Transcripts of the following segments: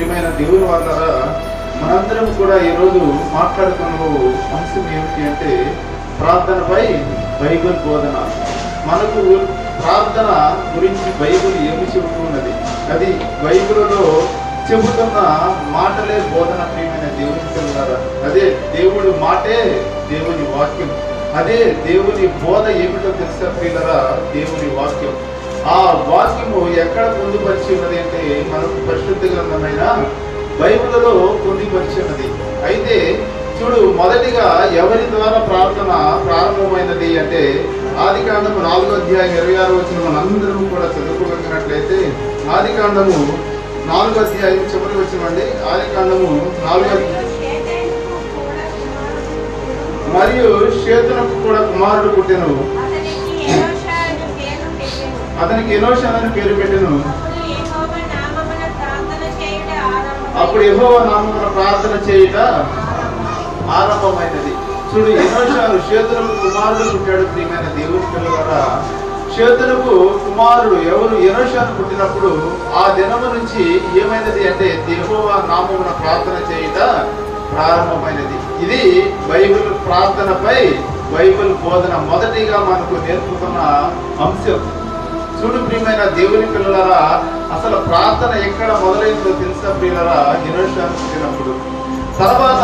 ప్రియమైన దేవుని వాళ్ళరా, మనందరం కూడా ఈరోజు మాట్లాడుకున్న అంశం ఏమిటి అంటే ప్రార్థనపై బైబిల్ బోధన. మనకు ప్రార్థన గురించి బైబిల్ ఏమి చెబుతున్నది, అది బైబిల్లో చెబుతున్న మాటలే బోధన. ప్రియమైన దేవుని పిల్లలారా, అదే దేవుడి మాటే దేవుని వాక్యం, అదే దేవుని బోధ ఏమిటో తెలుసా ప్రియులరా? దేవుని వాక్యం. ఆ వాక్యము ఎక్కడ పొందుపరిచి ఉన్నది అంటే మనకు పరిశుద్ధ గ్రంథమైన బైబిల్లో పొందుపరిచి ఉన్నది. అయితే చూడు, మొదటిగా ఎవరి ద్వారా ప్రార్థన ప్రారంభమైనది అంటే ఆదికాండము 4:26 మనందరం కూడా చదువుకోగలిగినట్లయితే ఆదికాండము 4 చివరి వచ్చినండి. ఆదికాండము 4. మరియు షేతునకు కూడా కుమారుడు పుట్టెను, అతనికి ఎనోషా అని పేరు పెట్టెను. అప్పుడు యెహోవా నామమున ప్రార్థన చేయుట ఆరంభమైనది. చూడు, ఎనోషాను షేతునకు కుమారుడు పుట్టాడు. ప్రియమైన దేవుని పిల్లలారా, షేతునకు కుమారుడు ఎవరు? ఎనోషాను పుట్టినప్పుడు ఆ దినము నుంచి ఏమైనది అంటే యెహోవా నామమున ప్రార్థన చేయుట ప్రారంభమైనది. ఇది బైబిల్ ప్రార్థనపై బైబిల్ బోధన మొదటిగా మనకు నేర్పుతున్న అంశం. చూడు ప్రియమైన దేవుని పిల్లలారా, అసలు ప్రార్థన ఎక్కడ మొదలైందో తెలుసా ప్రియులరా? ఎనోషాను పుట్టినప్పుడు. తర్వాత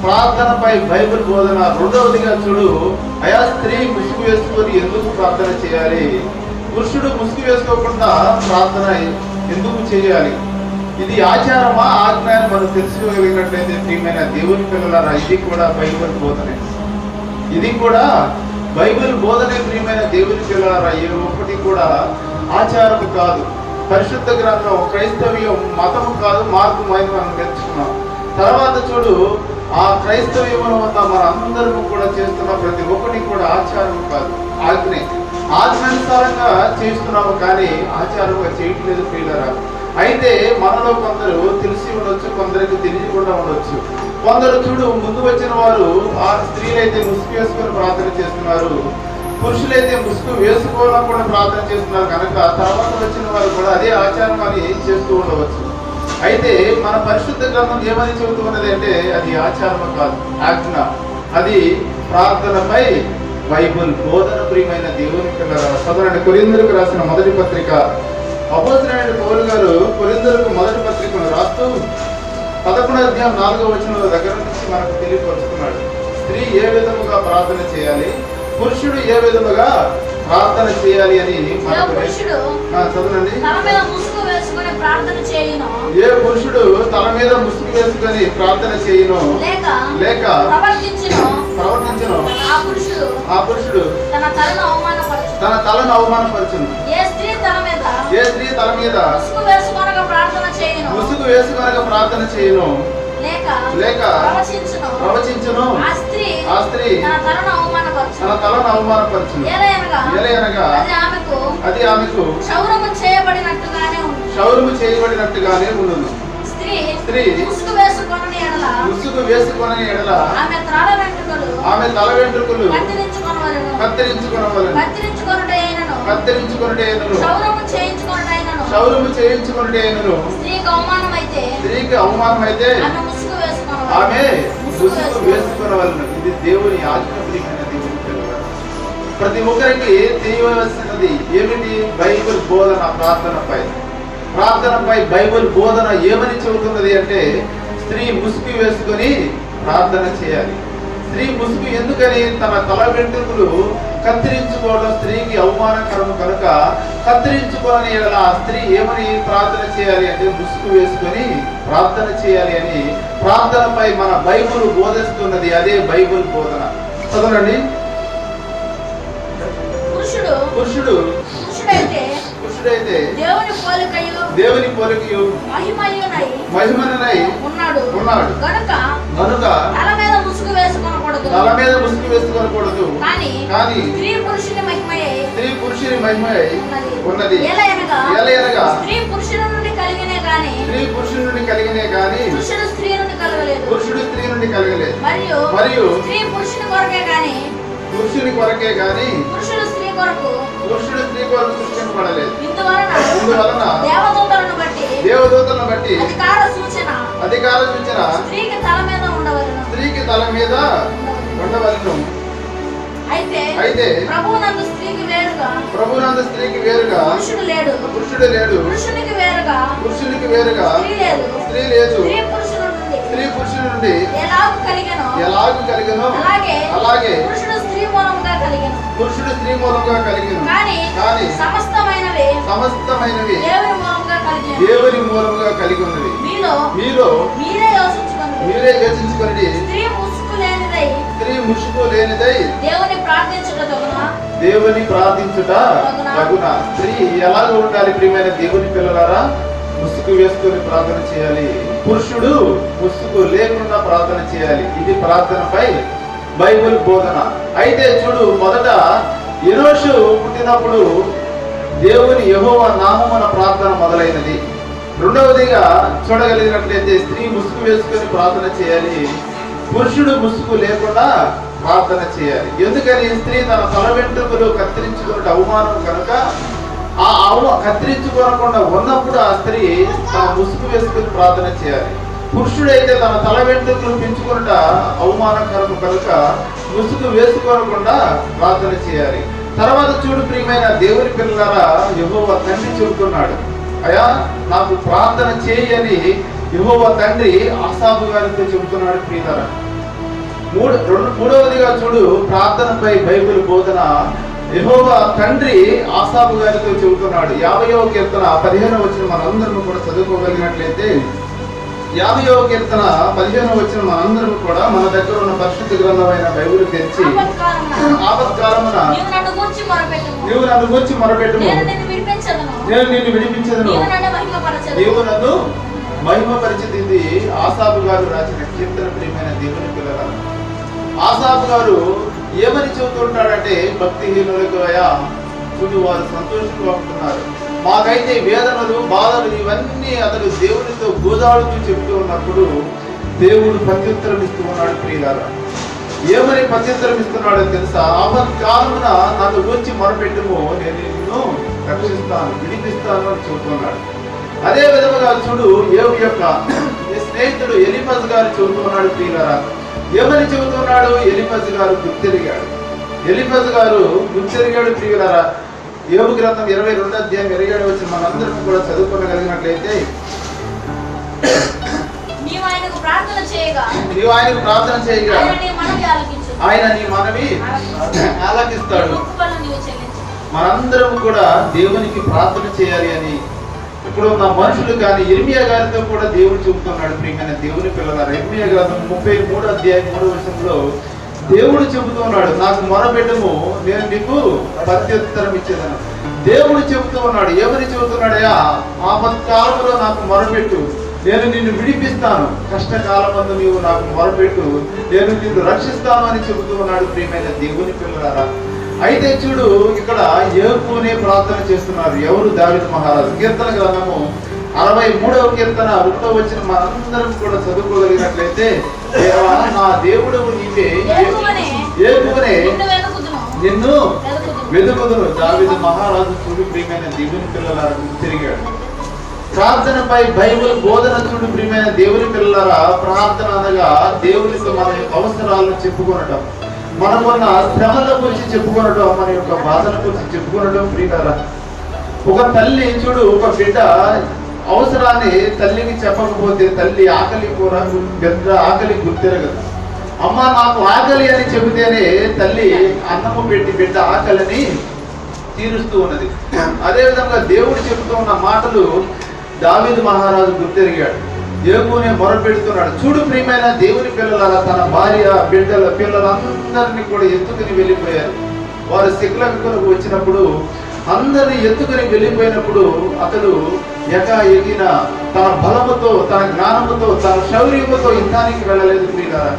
ప్రార్థనపై బైబిల్ బోధన రెండవదిగా చూడు, అయా స్త్రీ ముసుగు వేసుకొని ఎందుకు ప్రార్థన చేయాలి, పురుషుడు ముసుగు వేసుకోకుండా ప్రార్థన ఎందుకు చేయాలి, ఇది ఆచారమా ఆజ్ఞ అని మనం తెలుసుకోగలిగినట్లయితే ప్రియమైన దేవుని పిల్లలారా, ఇది కూడా బైబిల్ బోధనే. ఇది కూడా బైబిల్ బోధనే. ప్రియమైన దేవుని పిల్లలారా, ఏ ఒక్కటి కూడా ఆచారము కాదు, పరిశుద్ధ గ్రంథం, క్రైస్తవ్యం మతము కాదు, మార్గమైంది మనం నేర్చుకున్నాం. తర్వాత చూడు, ఆ క్రైస్తవ్యంలో ఉన్న మనందరూ కూడా చేస్తున్న ప్రతి ఒక్కటి కూడా ఆచారం కాదు, ఆజ్ఞే. ఆజ్ఞానుసారంగా చేస్తున్నాము కానీ ఆచారంగా చేయట్లేదు ప్రియులారా. అయితే మనలో కొందరు తెలిసి ఉండొచ్చు, కొందరికి తెలియకుండా ఉండొచ్చు. కొందరు చూడు, ముందు వచ్చిన వారు ఆ స్త్రీలైతే ముసుగు వేసుకొని ప్రార్థన చేస్తున్నారు, పురుషులైతే ముసుగు వేసుకోవాలని ప్రార్థన చేస్తున్నారు కనుక తర్వాత వచ్చిన వారు కూడా అదే ఆచారం అని చేస్తూ ఉండవచ్చు. అయితే మన పరిశుద్ధ గ్రంథం ఏమని చెబుతున్నది అంటే అది ఆచారం కాదు, ఆజ్ఞ. అది ప్రార్థనపై బైబిల్ బోధన. ప్రియమైన దేవుని పిల్లలారా, చదవండి. కొరింథీయులకు రాసిన మొదటి పత్రిక. అపోస్తలుడైన పౌలు గారు కొరింథీయులకు మొదటి పత్రికను రాస్తూ 11:4 దగ్గర నుంచి మనకు తెలియపరుస్తున్నాడు. స్త్రీ ఏ విధముగా ప్రార్థన చేయాలి, పురుషుడు ఏ విధముగా ప్రార్థన చేయాలి అని చదవండి. ఏ పురుషుడు తల మీద ముసుగు వేసుకొని ప్రార్థన చేయును లేక ప్రవర్తించును ఆ పురుషుడు తన తలను అవమానపరచును. ఏ స్త్రీ తల మీద ముసుగు వేసుకొనగా ప్రార్థన చేయును లేక ప్రవచించును ఆ స్త్రీ తన తలను అవమానపరచును. ఎలయనగా అది ఆమెకు క్షౌరము చేయబడినట్టుగానే ఉండును. స్త్రీ ముసుగు వేసుకొనని ఎడల ఆమె తల వెంట్రుకలు కత్తిరించుకొనవలెను. క్షౌరము చేయించుకొనుటైనను స్త్రీకి అవమానమైతే ఆమె ముసుగు వేసుకొనవలెను. ఇది దేవుని ఆజ్ఞ. ప్రియమైన దేవుని పిల్లలారా, ప్రతి ఒక్కరికి తెలియవలసినది ఏమిటి? బైబిల్ బోధన. ప్రార్థనపై బైబిల్ బోధన ఏమని చెబుతున్నది అంటే స్త్రీ ముసుగు వేసుకొని ప్రార్థన చేయాలి. స్త్రీ ముసుగు ఎందుకని? తన తల వెంట్రుకలు కత్తిరించుకోవడం స్త్రీకి అవమానకరము కనుక కత్తిరించుకోని ఎడల ఆ స్త్రీ ఏమని ప్రార్థన చేయాలి అంటే ముసుగు వేసుకొని ప్రార్థన చేయాలి అని ప్రార్థనపై మన బైబిల్ బోధిస్తున్నది. అదే బైబిల్ బోధన. చదవండి. పురుషుడైతే దేవుని పోలికయు మహిమనై ఉన్నాడు కనుక తల మీద ముసుగు వేసుకోకూడదు. కానీ స్త్రీ పురుషుని మహిమయై ఉన్నది. ఎలయనగా స్త్రీ పురుషుని నుండి కలిగినే గాని పురుషుడు స్త్రీ నుండి కలగలేదు. మరియు స్త్రీ పురుషుని కొరకే గాని పురుషుడు స్త్రీ కొరకు సృష్టింపబడలేదు. ఇందువలన దేవదూతలను బట్టి అధికారం ఇచ్చిన స్త్రీకి తల మీద ఉండవలెను. స్త్రీకి తల మీద ఉండవలెను. అయితే ప్రభువునందు స్త్రీకి వేరుగా పురుషుడు లేడు. పురుషునికి వేరుగా స్త్రీ లేదు. స్త్రీ పురుషుడు నుండి ఎలాగు కలిగెనో అలాగే పురుషుడు స్త్రీ మూలముగా కలిగెను. కానీ సమస్తమైనవి దేవుని మూలముగా కలిగి ఉన్నవి. మీలో మీరే యోచించుకొనుడి. స్త్రీ ముసుగు లేనిదై దేవుని ప్రార్థించుట తగునా. స్త్రీ ఎలాగ ఉండాలి ప్రియమైన దేవుని పిల్లలారా? ముసుగు వేసుకొని ప్రార్థన చేయాలి. పురుషుడు ముసుగు లేకుండా ప్రార్థన చేయాలి. ఇది ప్రార్థనపై బైబిల్ బోధన. అయితే చూడు, మొదట ఎనోషు పుట్టినప్పుడు దేవుని యెహోవా నామమున ప్రార్థన మొదలైనది. రెండవదిగా చూడగలిగినట్లయితే స్త్రీ ముసుగు వేసుకొని ప్రార్థన చేయాలి. పురుషుడు ముసుగు లేకుండా ప్రార్థన చేయాలి. ఎందుకని? స్త్రీ తన తల వెంట్రుకలు కత్తిరించుకునే అవమానం కనుక కత్తిరించుకోనకుండా ఉన్నప్పుడు ఆ స్త్రీ తన ముసుగు వేసుకుని ప్రార్థన చేయాలి. పురుషుడైతే తన తల వెంట్రుకలు పెంచుకున్నట అవమానకరం కనుక ముసుగు వేసుకోనకుండా ప్రార్థన చేయాలి. తర్వాత చూడు ప్రియమైన దేవుని పిల్లలారా, యెహోవా తండ్రి చెబుతున్నాడు, అయ్యా నాకు ప్రార్థన చేయని యెహోవా తండ్రి ఆసాబు గారితో చెబుతున్నాడు. ప్రియులారా, మూడవదిగా చూడు, ప్రార్థనపై బైబిల్ బోధన యెహోవా తండ్రి ఆసాబు గారితో చెబుతున్నాడు. 50వ కీర్తన 15వ వచనం మనందరం కూడా చదువుకోగలిగినట్లయితే 50వ కీర్తన 15వ వచనం మనందరం కూడా మన దగ్గర ఉన్న పరిశుద్ధ గ్రంథమైన బైబిల్ తెరిచి, ఆపత్కాలమున నీవు నన్ను గూర్చి మొరపెట్టుము, నేను నిన్ను విడిపించెదను, నీవు నన్ను మహిమపరిచింది. ఆసాబు గారు రాసిన కీర్తన. ప్రియమైన దేవుని పిల్లలారా, ఆసాబు గారు ఏమని చెబుతుంటాడంటే, భక్తిహీనులకు అయా చూడు వారు సంతోషంగా ఉంటున్నారు, మాకైతే వేదనలు బాధలు ఇవన్నీ అతడు దేవునితో గోదాడుతూ చెబుతూ ఉన్నప్పుడు దేవుడు ప్రత్యుత్తరం ఇస్తూ ఉన్నాడు. ప్రియులారా, ఏమని ప్రత్యుత్తరం ఇస్తున్నాడో తెలుసా? ఆపత్కాలమున నన్ను గురించి మొరపెట్టుము, నేను నిన్ను రక్షిస్తాను, విడిపిస్తాను అని చెబుతున్నాడు. అదే విధముగా చూడు, యోబు యొక్క స్నేహితుడు ఎలీఫజు గారు చెబుతున్నాడు. ప్రియులారా, ఏమని చెబుతున్నాడు? ఎలీఫజు గారు గుర్తెరిగాడు. ప్రియులారా, యోబు గ్రంథం 22వ అధ్యాయం 27వ వచనం మనందరం కూడా చదువుకోగలిగినట్లయితే, నీవు ఆయనకు ప్రార్థన చేయగా ఆయన నీ మనవి ఆలకిస్తాడు. మనందరం కూడా దేవునికి ప్రార్థన చేయాలి అని ఇప్పుడు ఉన్న మనుషులు కానీ ఇర్మియా గారితో కూడా దేవుడు చెబుతున్నాడు. ప్రియమైన దేవుని పిల్లలారా, ఇర్మియా గ్రంథం 33వ అధ్యాయం 3వ వచనంలో దేవుడు చెబుతున్నాడు, నాకు మొరపెట్టుము, నేను నీకు ప్రత్యుత్తరం ఇచ్చేదను. దేవుడు చెబుతూ ఉన్నాడు. ఏమని చెబుతున్నాడయా? ఆపత్కాలంలో నాకు మొరపెట్టు, నేను నిన్ను విడిపిస్తాను, కష్టకాలమందు నీవు నాకు మొరపెట్టు, నేను నిన్ను రక్షిస్తాను అని చెబుతూ ఉన్నాడు. ప్రియమైన దేవుని పిల్లలారా, అయితే చూడు, ఇక్కడ యోబునే ప్రార్థన చేస్తున్నారు. ఎవరు? దావీదు మహారాజు. కీర్తన గ్రంథము 63వ కీర్తన 1వ వచనం మనందరం కూడా చదువుకోగలిగినట్లయితే, దేవా నా దేవుడు నీవే, యోబునే నిన్ను వెదుకుదును. దావీదు మహారాజు చూడు ప్రియమైన దేవుని పిల్లలారా తిరిగాడు. ప్రార్థనపై బైబిల్ బోధన చూడు ప్రియమైన దేవుని పిల్లలారా, ప్రార్థన అనగా దేవునితో మన అవసరాలను చెప్పుకొనటం, మనకున్న శ్రమల గురించి చెప్పుకొనటం, మన యొక్క బాధల గురించి చెప్పుకొనటం. ప్రియులారా, ఒక తల్లి చూడు, ఒక బిడ్డ అవసరాన్ని తల్లికి చెప్పకపోతే తల్లి ఆకలి గుర్తిరగదు. అమ్మ నాకు ఆకలి అని చెబితేనే తల్లి అన్నము పెట్టి బిడ్డ ఆకలిని తీరుస్తూ ఉన్నది. అదేవిధంగా దేవుడు చెబుతూ ఉన్న మాటలు దావీదు మహారాజు గుర్తెరిగాడు. యోబునే మొరపెడుతున్నాడు. చూడు ప్రియమైన దేవుని పిల్లలారా, తన భార్య పిల్లలందరినీ కూడా ఎత్తుకుని వెళ్ళిపోయారు. వారు సిక్లకులకు వచ్చినప్పుడు అందరినీ ఎత్తుకుని వెళ్ళిపోయినప్పుడు అతడు ఎగిన తన బలముతో, తన జ్ఞానముతో, తన శౌర్యముతో యుద్ధానికి వెళ్ళలేదు. ప్రియులారా,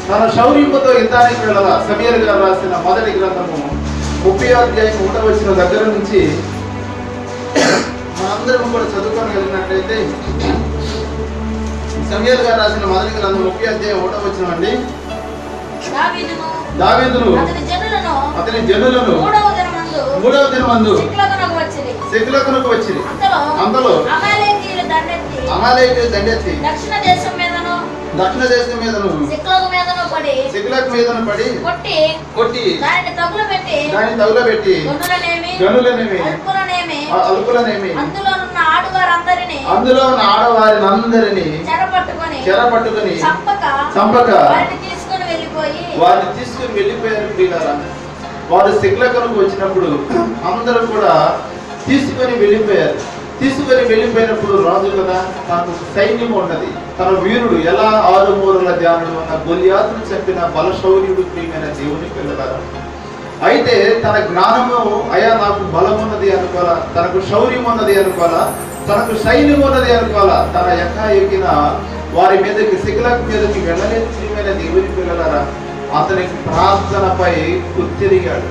తన శౌర్యముతో యుద్ధానికి వెళ్ళాల. సమూయేలు గారు రాసిన మొదటి గ్రంథము 30వ అధ్యాయం 1వ వచనం దగ్గర నుంచి మనందరం కూడా చదువుకోగలిగినట్లయితే, సమూయేలు గారు రాసిన మొదటి గ్రంథం 30వ అధ్యాయం 1వ వచనం అండి. దావీదును అతని జనులను మూడవ దినమందు సిక్లగునకు వచ్చిరి. అందులో అమాలేకీయులు దండెత్తి దక్షిణ దేశం మీదను దక్షిణ దేశం మీదను సిక్లగు మీదను పడి సిక్లగు మీదను పడి కొట్టి దానిని తగులబెట్టి గనులనేమి అల్పులనేమి అందులో ఉన్న ఆడవారందరిని చెరపట్టుకొని చంపక వారిని తీసుకుని వెళ్ళిపోయారు ప్రియులారా. వారు సిక్లగునకు వచ్చినప్పుడు అందరూ కూడా తీసుకుని వెళ్ళిపోయినప్పుడు రాజు కదా, తనకు సైన్యం ఉన్నది, తన వీరుడు ఎలా 6 మూరల ధ్యానుడు ఉన్న గొలియాతును చంపిన బలశౌర్యుడు ప్రియమైన దేవుని పిల్లలారా. అయితే తన జ్ఞానము అయా నాకు బలం ఉన్నది అనుకోవాలా, తనకు శౌర్యం ఉన్నది అనుకోవాలా, తనకు సైన్యం ఉన్నది అనుకోవాలా, తన ఎక్కిన వారి మీదకి సిక్లగు మీదకి వెళ్ళలేదు ప్రియమైన దేవుని పిల్లలారా. అతనికి ప్రార్థనపై గుర్తిరిగాడు.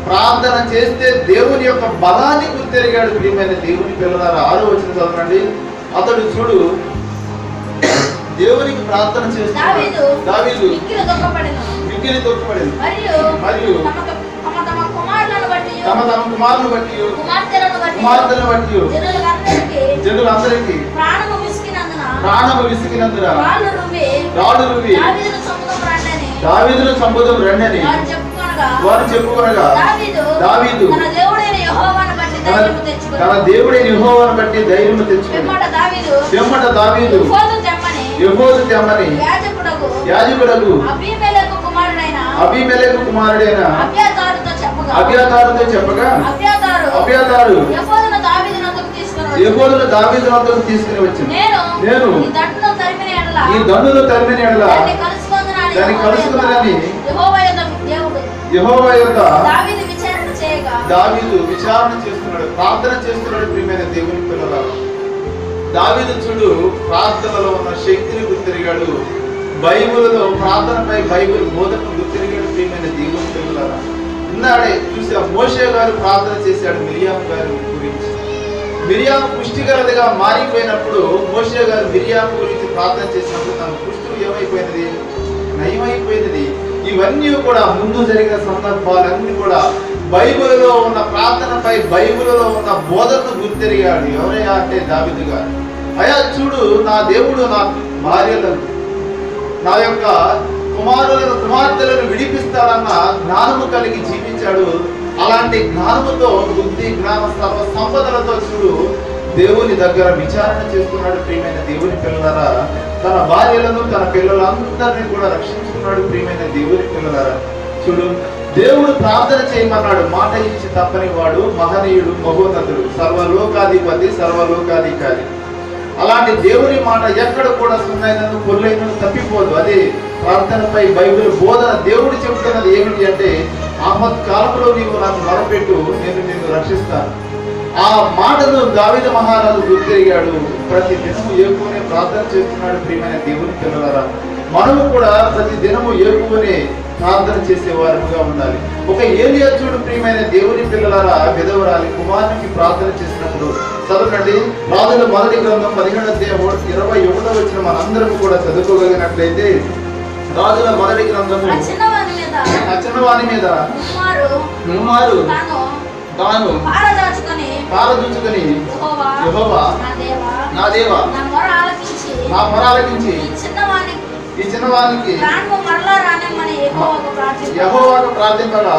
ప్రార్థన చేస్తే దేవుని యొక్క బలాన్ని గుర్తిరిగాడు ప్రియమైన దేవుని పిల్లలారా. 6వ వచనం చదవండి. అతడు చూడు దేవునికి ప్రార్థన చేస్తున్నాడు. దావీదు మిక్కిలి దుఃఖపడెను మరియు తమ కుమారులను బట్టి కుమార్తెలను బట్టి జనులందరికీ ప్రాణము విసికినందున రాడు రువ్వి దావీదును చంపుదాం రండని వారు చెప్పుకొనగా దావీదు తన దేవుడైన యెహోవాను బట్టి ధైర్యము తెచ్చుకొనెను. పిమ్మట దావీదు ఎఫోదు తెమ్మని యాజకుడగు అబీమెలెకు కుమారుడైన అబ్యాతారుతో చెప్పగా అబ్యాతారు ఎఫోదును దావీదు వద్దకు తీసుకుని వచ్చింది. నేను ఈ దండును తరిమిన ఎడల దాన్ని కలుసుకుందని యెహోవా యొద్ద దావీదు విచారణ చేస్తున్నాడు, ప్రార్థన చేస్తున్నాడు ప్రియమైన దేవుని పిల్లలారా. దావీదు చూడు ప్రార్థనలో ఉన్న శక్తిని గుర్తిరిగాడు, బైబిల్లో ప్రార్థనపై బైబిల్ బోధనను గుర్తిరిగాడు ప్రియమైన దేవుని పిల్లలారా. ఇన్నాడే చూసా మోషే గారు ప్రార్థన చేశాడు మిరియాము గారి గురించి. మిరియాము పుష్టిగలదిగా మారిపోయినప్పుడు మోషే గారు మిరియాము గురించి ప్రార్థన చేసినప్పుడు తన పుష్టి ఏమైపోయినది, నయమైపోయినది. ఇవన్నీ కూడా ముందు జరిగిన సందర్భాలన్నీ కూడా బైబిల్లో ఉన్న ప్రార్థనపై బైబిల్లో ఉన్న బోధనను గుర్తిరిగాడు. ఎవరయ్యా అంటే దావీదు గారు. అయా చూడు, నా దేవుడు నా భార్యలను నా యొక్క కుమార్తెలను విడిపిస్తాడన్న జ్ఞానము కలిగి జీవించాడు. అలాంటి జ్ఞానముతో బుద్ధి జ్ఞాన సర్వ సంపదలతో చూడు దేవుని దగ్గర విచారణ చేస్తున్నాడు ప్రియమైన దేవుని పిల్లలారా. తన భార్యలను తన పిల్లలందరినీ కూడా రక్షించుకున్నాడు ప్రియమైన దేవుని పిల్లలారా. చూడు దేవుడు ప్రార్థన చేయమన్నాడు, మాట ఇచ్చి తప్పని వాడు మహనీయుడు, మహోన్నతుడు, సర్వలోకాధిపతి, సర్వలోకాధికారి. అలాంటి దేవుని మాట ఎక్కడ కూడా సున్నైనను కొల్లైనను తప్పిపోదు. అదే ప్రార్థనపై బైబిల్ బోధన. దేవుడు చెబుతున్నది ఏమిటి అంటే, ఆపత్కాలంలో నీవు నాకు మొరపెట్టు, నేను నిన్ను రక్షిస్తాను. ఆ మాటను దావీదు మహారాజు గుర్తిరిగాడు. ప్రతి దినము ఏకునే ప్రార్థన చేస్తున్నాడు ప్రియమైన దేవుని పిల్లలారా. మనము కూడా ప్రతి దినము ఏకునే ప్రార్థన చేసేవారుగా ఉండాలి. ఒక ఏలియా చూడు ప్రియమైన దేవుని పిల్లలారా, విధవరాలి కుమారునికి ప్రార్థన చేసినప్పుడు చదవండి. రాజుల మొదటి గ్రంథం 17వ అధ్యాయం 21వ వచనం మనందరం కూడా చదువుకోగలిగినట్లయితే, రాజుల మొదటి గ్రంథము ఆ చిన్నవాని మీద నుమారు తాను పారదూచుకొని యెహోవా నా దేవా నా మొర ఆలకించి ఈ చిన్నవానికి యెహోవాకు ప్రార్థింపగా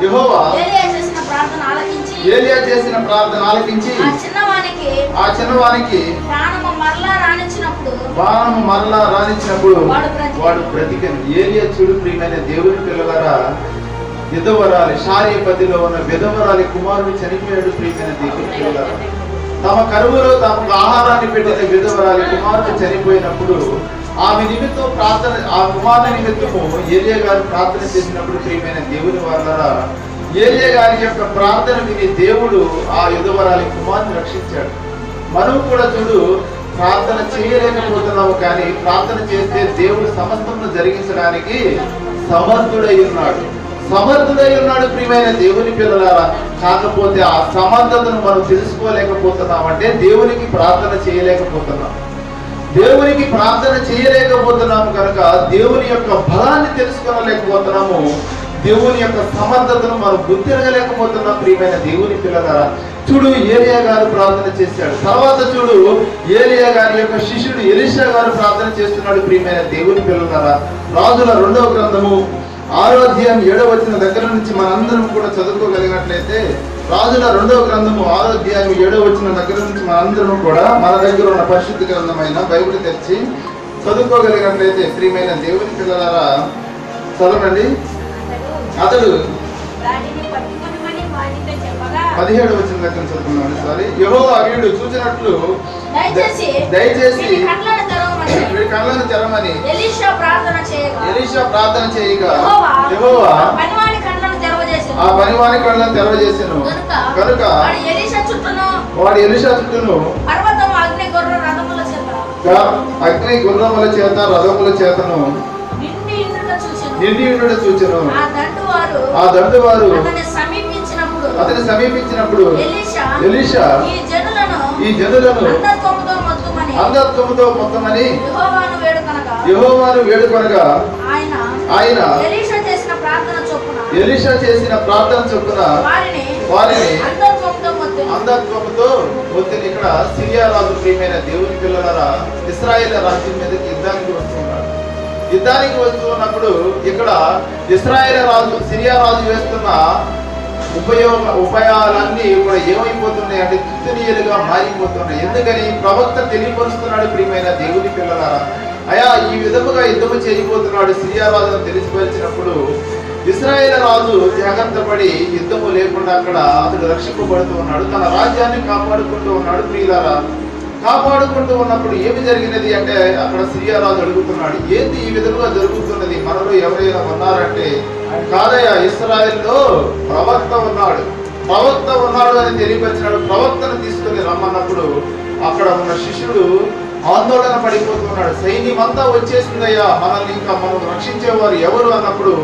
యెహోవా ఏలియా చేసిన ప్రార్థన ఆలకించి ఆ చిన్నవానికి ప్రాణము మరలా రానిచ్చినప్పుడు వాడు బ్రతికను. ఏలియా చూడు ప్రియమైన దేవుని పిల్లలారా, విధవరాలి శారీపతిలో ఉన్న విధవరాలి కుమారుడు చనిపోయాడు ప్రియమైన దేవుని పిల్లలారా. తమ కరువులో తమకు ఆహారాన్ని పెట్టిన విధవరాలి కుమారుడు చనిపోయినప్పుడు ఆమె నిమిత్తం ప్రార్థన, ఆ కుమారుని నిమిత్తము ఏలియా గారు ప్రార్థన చేసినప్పుడు ప్రియమైన దేవుని వాళ్ళరా, ఏలియా గారి యొక్క ప్రార్థన విని దేవుడు ఆ విధవరాలి కుమారుని రక్షించాడు. మనం కూడా చూడు ప్రార్థన చేయలేకపోతున్నాము, కానీ ప్రార్థన చేస్తే దేవుడు సమస్తమును జరిగించడానికి సమర్థుడై ఉన్నాడు ప్రియమైన దేవుని పిల్లలారా. కాకపోతే ఆ సమర్థతను మనం తెలుసుకోలేకపోతున్నాం. అంటే దేవునికి ప్రార్థన చేయలేకపోతున్నాము కనుక దేవుని యొక్క బలాన్ని తెలుసుకోలేకపోతున్నాము. దేవుని యొక్క సమర్థతను మనం గుర్తిరగలేకపోతున్నాం ప్రియమైన దేవుని పిల్లలారా. చూడు, ఏలియా గారు ప్రార్థన చేశాడు. తర్వాత చూడు, ఏలియా గారి యొక్క శిష్యుడు ఎలీషా గారు ప్రార్థన చేస్తున్నాడు ప్రియమైన దేవుని పిల్లలారా. రాజుల 2వ గ్రంథము 6వ అధ్యాయం 7వ వచనం దగ్గర నుంచి మనందరం కూడా చదువుకోగలిగినట్లయితే, రాజుల 2వ గ్రంథము 6వ అధ్యాయం 7వ వచనం దగ్గర నుంచి మనందరం కూడా మన దగ్గర ఉన్న పరిశుద్ధ గ్రంథమైన బైబిల్ తెరిచి చదువుకోగలిగినట్లయితే ప్రియమైన దేవుని పిల్లలారా, చదవండి. అతడు వాటిని పట్టుకొనమని వానితో చెప్పగా 17వ వచనం దగ్గర చదువుకున్నాను. సారీ. యెహోవా వీడు చూసినట్లు దయచేసి దయచేసి వీడి కళ్ళను తెరవమని ఎలీషా ప్రార్థన చేయగా యెహోవా ఆ పనివాని కళ్ళను తెరవజేసెను. ఆ పనివాని కళ్ళను తెరవజేసెను. కనుక వాడు ఎలీషా చుట్టూను పర్వతం అగ్ని గుర్ర రథముల చేత రథముల చేతను నిండి ఉండుట చూచెను. ఆ దండువారు అతని సమీపించినప్పుడు ఎలీషా ఈ జనులను అంధత్వముతో మొత్తమని యెహోవాను వేడుకొనగా ఆయన ఎలీషా చేసిన ప్రార్థన చొప్పున వారిని అంధత్వముతో ఒత్తిడి. ఇక్కడ సిరియా రాజు ప్రియమైన దేవుని పిల్లలారా, ఇశ్రాయేల్ రాజ్యం మీదకి యుద్ధానికి వస్తూ ఉన్నప్పుడు ఇక్కడ ఇశ్రాయేల్ రాజు సిరియా రాజు వేస్తున్న ఉపాయాలన్నీ కూడా ఏమైపోతున్నాయి అంటే తుత్తునీయులుగా మారిపోతున్నాయి. ఎందుకని ప్రవక్త తెలియపరుస్తున్నాడు ప్రియమైన దేవుని పిల్లలారా, అయా ఈ విధముగా యుద్ధము చేయబోతున్నాడు సిరియా రాజును తెలిసిపరిచినప్పుడు ఇశ్రాయేల్ రాజు జాగ్రత్త పడి యుద్ధము లేకుండా అక్కడ అతడు రక్షింపబడుతూ ఉన్నాడు, తన రాజ్యాన్ని కాపాడుకుంటూ ఉన్నాడు. ప్రియులారా, కాపాడుకుంటూ ఉన్నప్పుడు ఏమి జరిగినది అంటే అక్కడ సిరియా రాజు అడుగుతున్నాడు, ఏంది ఈ విధంగా జరుగుతున్నది, మనలో ఎవరైనా ఉన్నారంటే కాదయ్యా, ఇశ్రాయేల్లో ప్రవక్త ఉన్నాడు అని తెలియపరిచినాడు. ప్రవక్తను తీసుకుని రమ్మన్నప్పుడు అక్కడ ఉన్న శిష్యుడు ఆందోళన పడిపోతున్నాడు. సైన్యమంతా వచ్చేసిందయ్యా, మనల్ని ఇంకా మనం రక్షించేవారు ఎవరు అన్నప్పుడు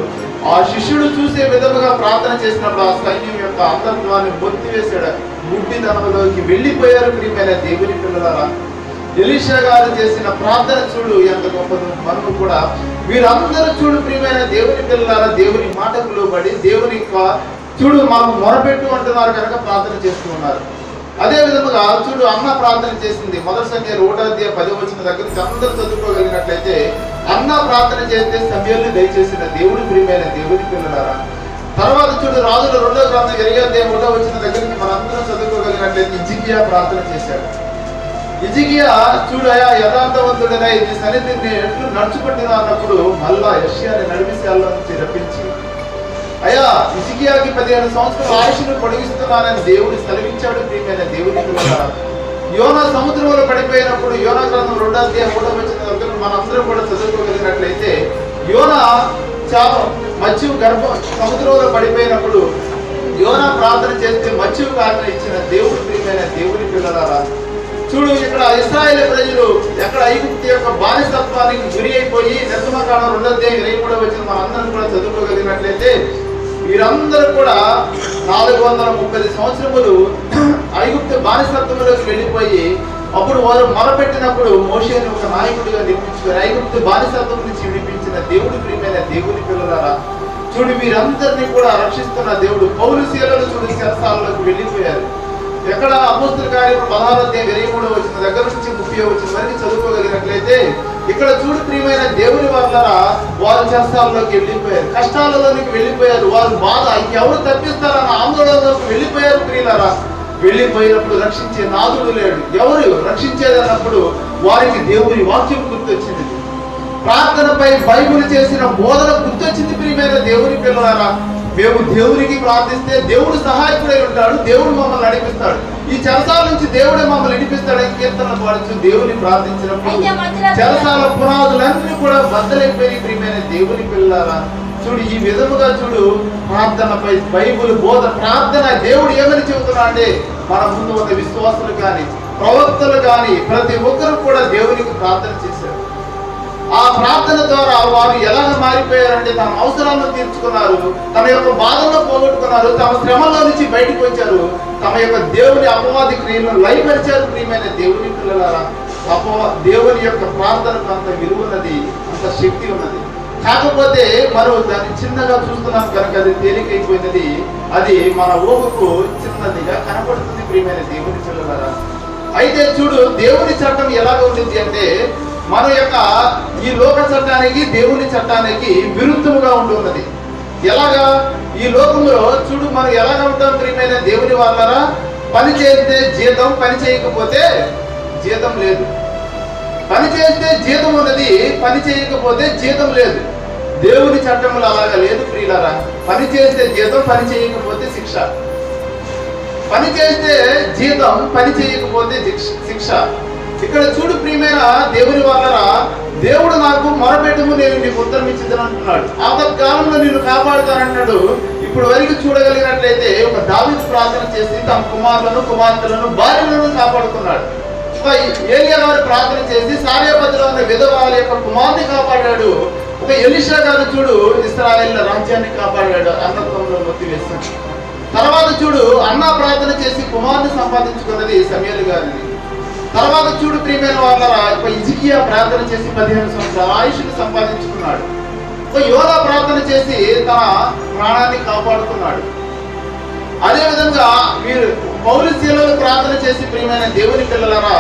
ఆ శిష్యుడు చూసే విధముగా ప్రార్థన చేసినప్పుడు ఆ సైన్యం యొక్క అంతత్వాన్ని మొత్తివేశాడు, గుడ్డితనంలోకి వెళ్ళిపోయారు ప్రియమైన దేవుని పిల్లలారా. ఎలీషా గారు చేసిన ప్రార్థన చూడు ఎంత గొప్పదో. మనము కూడా వీరందరూ చూడు ప్రియమైన దేవుని పిల్లలారా, దేవుని మాటకు లోబడి దేవుని చూడు మాకు మొరపెట్టు అంటున్నారు కనుక ప్రార్థన చేస్తూ ఉన్నారు. అదే విధముగా చూడు, అన్న ప్రార్థన చేసింది. 1 సమూయేలు 1వ అధ్యాయం 10వ వచనం దగ్గర నుంచి అందరూ చదువుకోగలిగినట్లయితే, అన్న ప్రార్థన చేస్తే సమూయేలుని దయచేసిన దేవుడు ప్రియమైన దేవుని పిల్లలారా. తర్వాత చూడు, రాజుల 2వ గ్రంథం 20వ అధ్యాయం 1వ వచనం దగ్గర నుంచి మనందరం చదువుకోగలిగినట్లయితే హిజ్కియా ప్రార్థన చేశాడు. హిజ్కియా చూడు, అయా యథార్థవంతుడైన ఈ సన్నిధిని ఎట్లు నడుచుకుంటున్నా అన్నప్పుడు మళ్ళా యెషయాని నడిమిశాల్లో నుంచి రప్పించి, అయ్యా హిజ్కియాకి 15 సంవత్సరాల ఆయుష్ను పొడిగిస్తున్నానని దేవుడు సెలవించాడు ప్రియమైన దేవుని పిల్లలారా. యోనా సముద్రంలో పడిపోయినప్పుడు యోనా గ్రంథం 2వ అధ్యాయం 3వ వచనం దగ్గర మనందరం కూడా చదువుకోగలిగినట్లయితే, యోనా మత్స్యం సముద్రంలో పడిపోయినప్పుడు యోనా ప్రార్థన చేస్తే మత్స్యం కారణ ఇచ్చిన దేవుడు ప్రియమైన దేవుని పిల్లలారా. చూడు, ఇక్కడ ఇశ్రాయేలు ప్రజలు ఎక్కడ ఐగుప్తు యొక్క బానిసత్వానికి గురి అయిపోయి నిర్గమకాండం 2వ అధ్యాయం 23వ వచనం మనందరం కూడా చదువుకోగలిగినట్లయితే, వీరందరూ కూడా 430 సంవత్సరములు ఐగుప్తు బానిసత్వంలోకి వెళ్ళిపోయి అప్పుడు వారు మొరపెట్టినప్పుడు మోషేను ఒక నాయకుడిగా నిర్మించుకొని ఐగుప్తు బానిసత్వం నుంచి విడిపించిన దేవుడు ప్రియమైన దేవుని పిల్లలారా. చూడు, వీరందరినీ కూడా రక్షిస్తున్న దేవుడు. పౌలు శీలలు చూడు చెరసాలలోకి వెళ్ళిపోయారు. ఎక్కడ అపోస్తుల కార్యం 16వ అధ్యాయం 23వ వచనం దగ్గర నుంచి 30వ వచనం వరకు చదువుకోగలిగినట్లయితే, ఇక్కడ చూడు ప్రియమైన దేవుని వల్ల వారు చెరసాలలోకి వెళ్ళిపోయారు, కష్టాలలోనికి వెళ్ళిపోయారు, వారు బాధ ఇంకెవరు తప్పిస్తారన్న ఆందోళనలోకి వెళ్ళిపోయారు. ప్రియులారా, వెళ్ళిపోయినప్పుడు రక్షించే నాదుడు లేడు, ఎవరు రక్షించేది అన్నప్పుడు వారికి దేవుని వాక్యం గుర్తొచ్చింది, ప్రార్థనపై బైబిల్ చేసిన బోధన గుర్తొచ్చింది. ప్రియమైన దేవుని పిల్లలారా, మేము దేవునికి ప్రార్థిస్తే దేవుడు సహాయకుడై ఉంటాడు, దేవుడు మమ్మల్ని నడిపిస్తాడు. ఈ చెరసాల నుంచి దేవుడే మమ్మల్ని నడిపిస్తాడని కీర్తన పాడుచు దేవుని ప్రార్థించినప్పుడు చెరసాల పునాదులన్నీ కూడా బద్దలైపోయి ప్రియమైన దేవుని పిల్లలారా. చూడు, ఈ విధముగా చూడు, ప్రార్థనపై బైబిల్ బోధ ప్రార్థన దేవుడు ఏమని చెబుతున్నా అంటే, మన ముందు ఉన్న విశ్వాసులు కానీ ప్రవక్తలు కానీ ప్రతి ఒక్కరు కూడా దేవునికి ప్రార్థన చేశారు. ఆ ప్రార్థన ద్వారా వారు ఎలా మారిపోయారంటే తమ అవసరాలను తీర్చుకున్నారు, తమ యొక్క బాధలను పోగొట్టుకున్నారు, తమ శ్రమలో నుంచి బయటకు వచ్చారు, తమ యొక్క దేవుని అపవాది క్రియలను లయపరిచారు. ప్రియమైన దేవుని పిల్లలారా, దేవుని యొక్క ప్రార్థనకు అంత విలువ ఉన్నది, అంత శక్తి ఉన్నది. కాకపోతే మనం దాన్ని చిన్నగా చూస్తున్నాం కనుక అది తేలికైపోయినది, అది మన ఊహకు చిన్నదిగా కనపడుతుంది ప్రియమైన దేవుని పిల్లలారా. అయితే చూడు, దేవుని చట్టం ఎలాగ ఉంటుంది అంటే మన యొక్క ఈ లోక చట్టానికి దేవుని చట్టానికి విరుద్ధముగా ఉంటున్నది. ఎలాగా? ఈ లోకంలో చూడు, మనం ఎలాగ ఉంటాం ప్రియమైన దేవుని వాళ్ళరా? పని చేస్తే జీతం, పని చేయకపోతే జీతం లేదు. పని చేస్తే జీతం ఉన్నది, పని చేయకపోతే జీతం లేదు. దేవుని చట్టములు అలాగా లేదు ప్రియులారా. పని చేస్తే జీతం, పని చేయకపోతే శిక్ష. పని చేస్తే జీతం, పని చేయకపోతే శిక్ష. ఇక్కడ చూడు ప్రియమైన దేవుని వాళ్ళరా, దేవుడు నాకు మొరపెట్టుము, నేను నీకు ఉత్తరం ఇచ్చేదని అంటున్నాడు. ఆపత్కాలంలో నిన్ను కాపాడుతానంటున్నాడు. ఇప్పుడు వరకు చూడగలిగినట్లయితే ఒక దావీదు ప్రార్థన చేసి తమ కుమారులను, కుమార్తెలను, భార్యలను కాపాడుకున్నాడు. ఏలియా గారు ప్రార్థన చేసి సార్యపతిలో ఉన్న విధవాల యొక్క కుమార్ని కాపాడాడు. ఒక ఎలీషా గారు చూడు, ఇశ్రాయేలు రాజ్యాన్ని కాపాడాడు, అన్నత్వంలో మొత్తి వేస్తాడు. తర్వాత చూడు, అన్న ప్రార్థన చేసి కుమార్ని సంపాదించుకున్నది సమూయేలు గారిని. తర్వాత చూడు ప్రియమైన వాళ్ళరా, హిజ్కియా ప్రార్థన చేసి 15 సంవత్సరాల ఆయుష్ని సంపాదించుకున్నాడు. యోనా ప్రార్థన చేసి తన ప్రాణాన్ని కాపాడుకున్నాడు. అదేవిధంగా మీరు పౌలు శీలలు ప్రార్థన చేసి ప్రియమైన దేవుని పిల్లలరా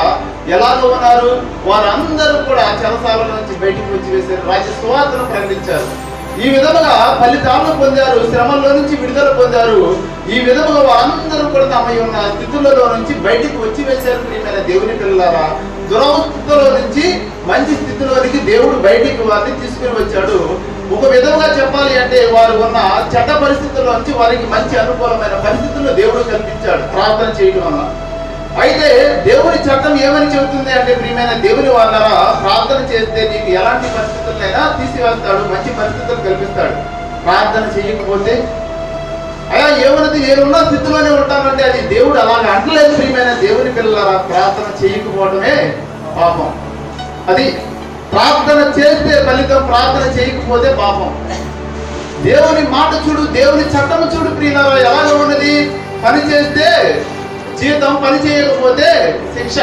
ఎలాగో ఉన్నారు? వారందరూ కూడా చెరసాల నుంచి బయటికి వచ్చి వేశారు, రాజ్య సువార్తను ప్రకటించారు. ఈ విధముగా ఫలితాలను పొందారు, శ్రమల్లో నుంచి విడుదల పొందారు. ఈ విధముగా వారందరూ కూడా తమ ఉన్న స్థితులలో నుంచి బయటికి వచ్చి వేశారు ప్రియమైన దేవుని పిల్లలారా. దురవస్థలో నుంచి మంచి స్థితిలోనికి దేవుడు బయటికి వారిని తీసుకుని వచ్చాడు. ఒక విధంగా చెప్పాలి అంటే వారు ఉన్న చెడ్డ పరిస్థితుల్లో నుంచి వారికి మంచి అనుకూలమైన పరిస్థితుల్లో దేవుడు కల్పించాడు ప్రార్థన చేయడం వల్ల. అయితే దేవుని చట్టం ఏమని చెబుతుంది అంటే ప్రియమైన దేవుని వాళ్ళరా, ప్రార్థన చేస్తే నీకు ఎలాంటి పరిస్థితులైనా తీసివేస్తాడు, మంచి పరిస్థితులు కల్పిస్తాడు. ప్రార్థన చేయకపోతే అయ్యా ఏమన్నది, నేనున్న స్థితిలోనే ఉంటానంటే అది దేవుడు అలాగ అంటలేదు ప్రియమైన దేవుని పిల్లలారా. ప్రార్థన చేయకపోవడమే పాపం. అది ప్రార్థన చేస్తే ఫలితం, ప్రార్థన చేయకపోతే పాపం. దేవుని మాట చూడు, దేవుని చట్టం చూడు ప్రియులారా ఎలాగ ఉన్నది? పని చేస్తే జీతం, పని చేయకపోతే శిక్ష.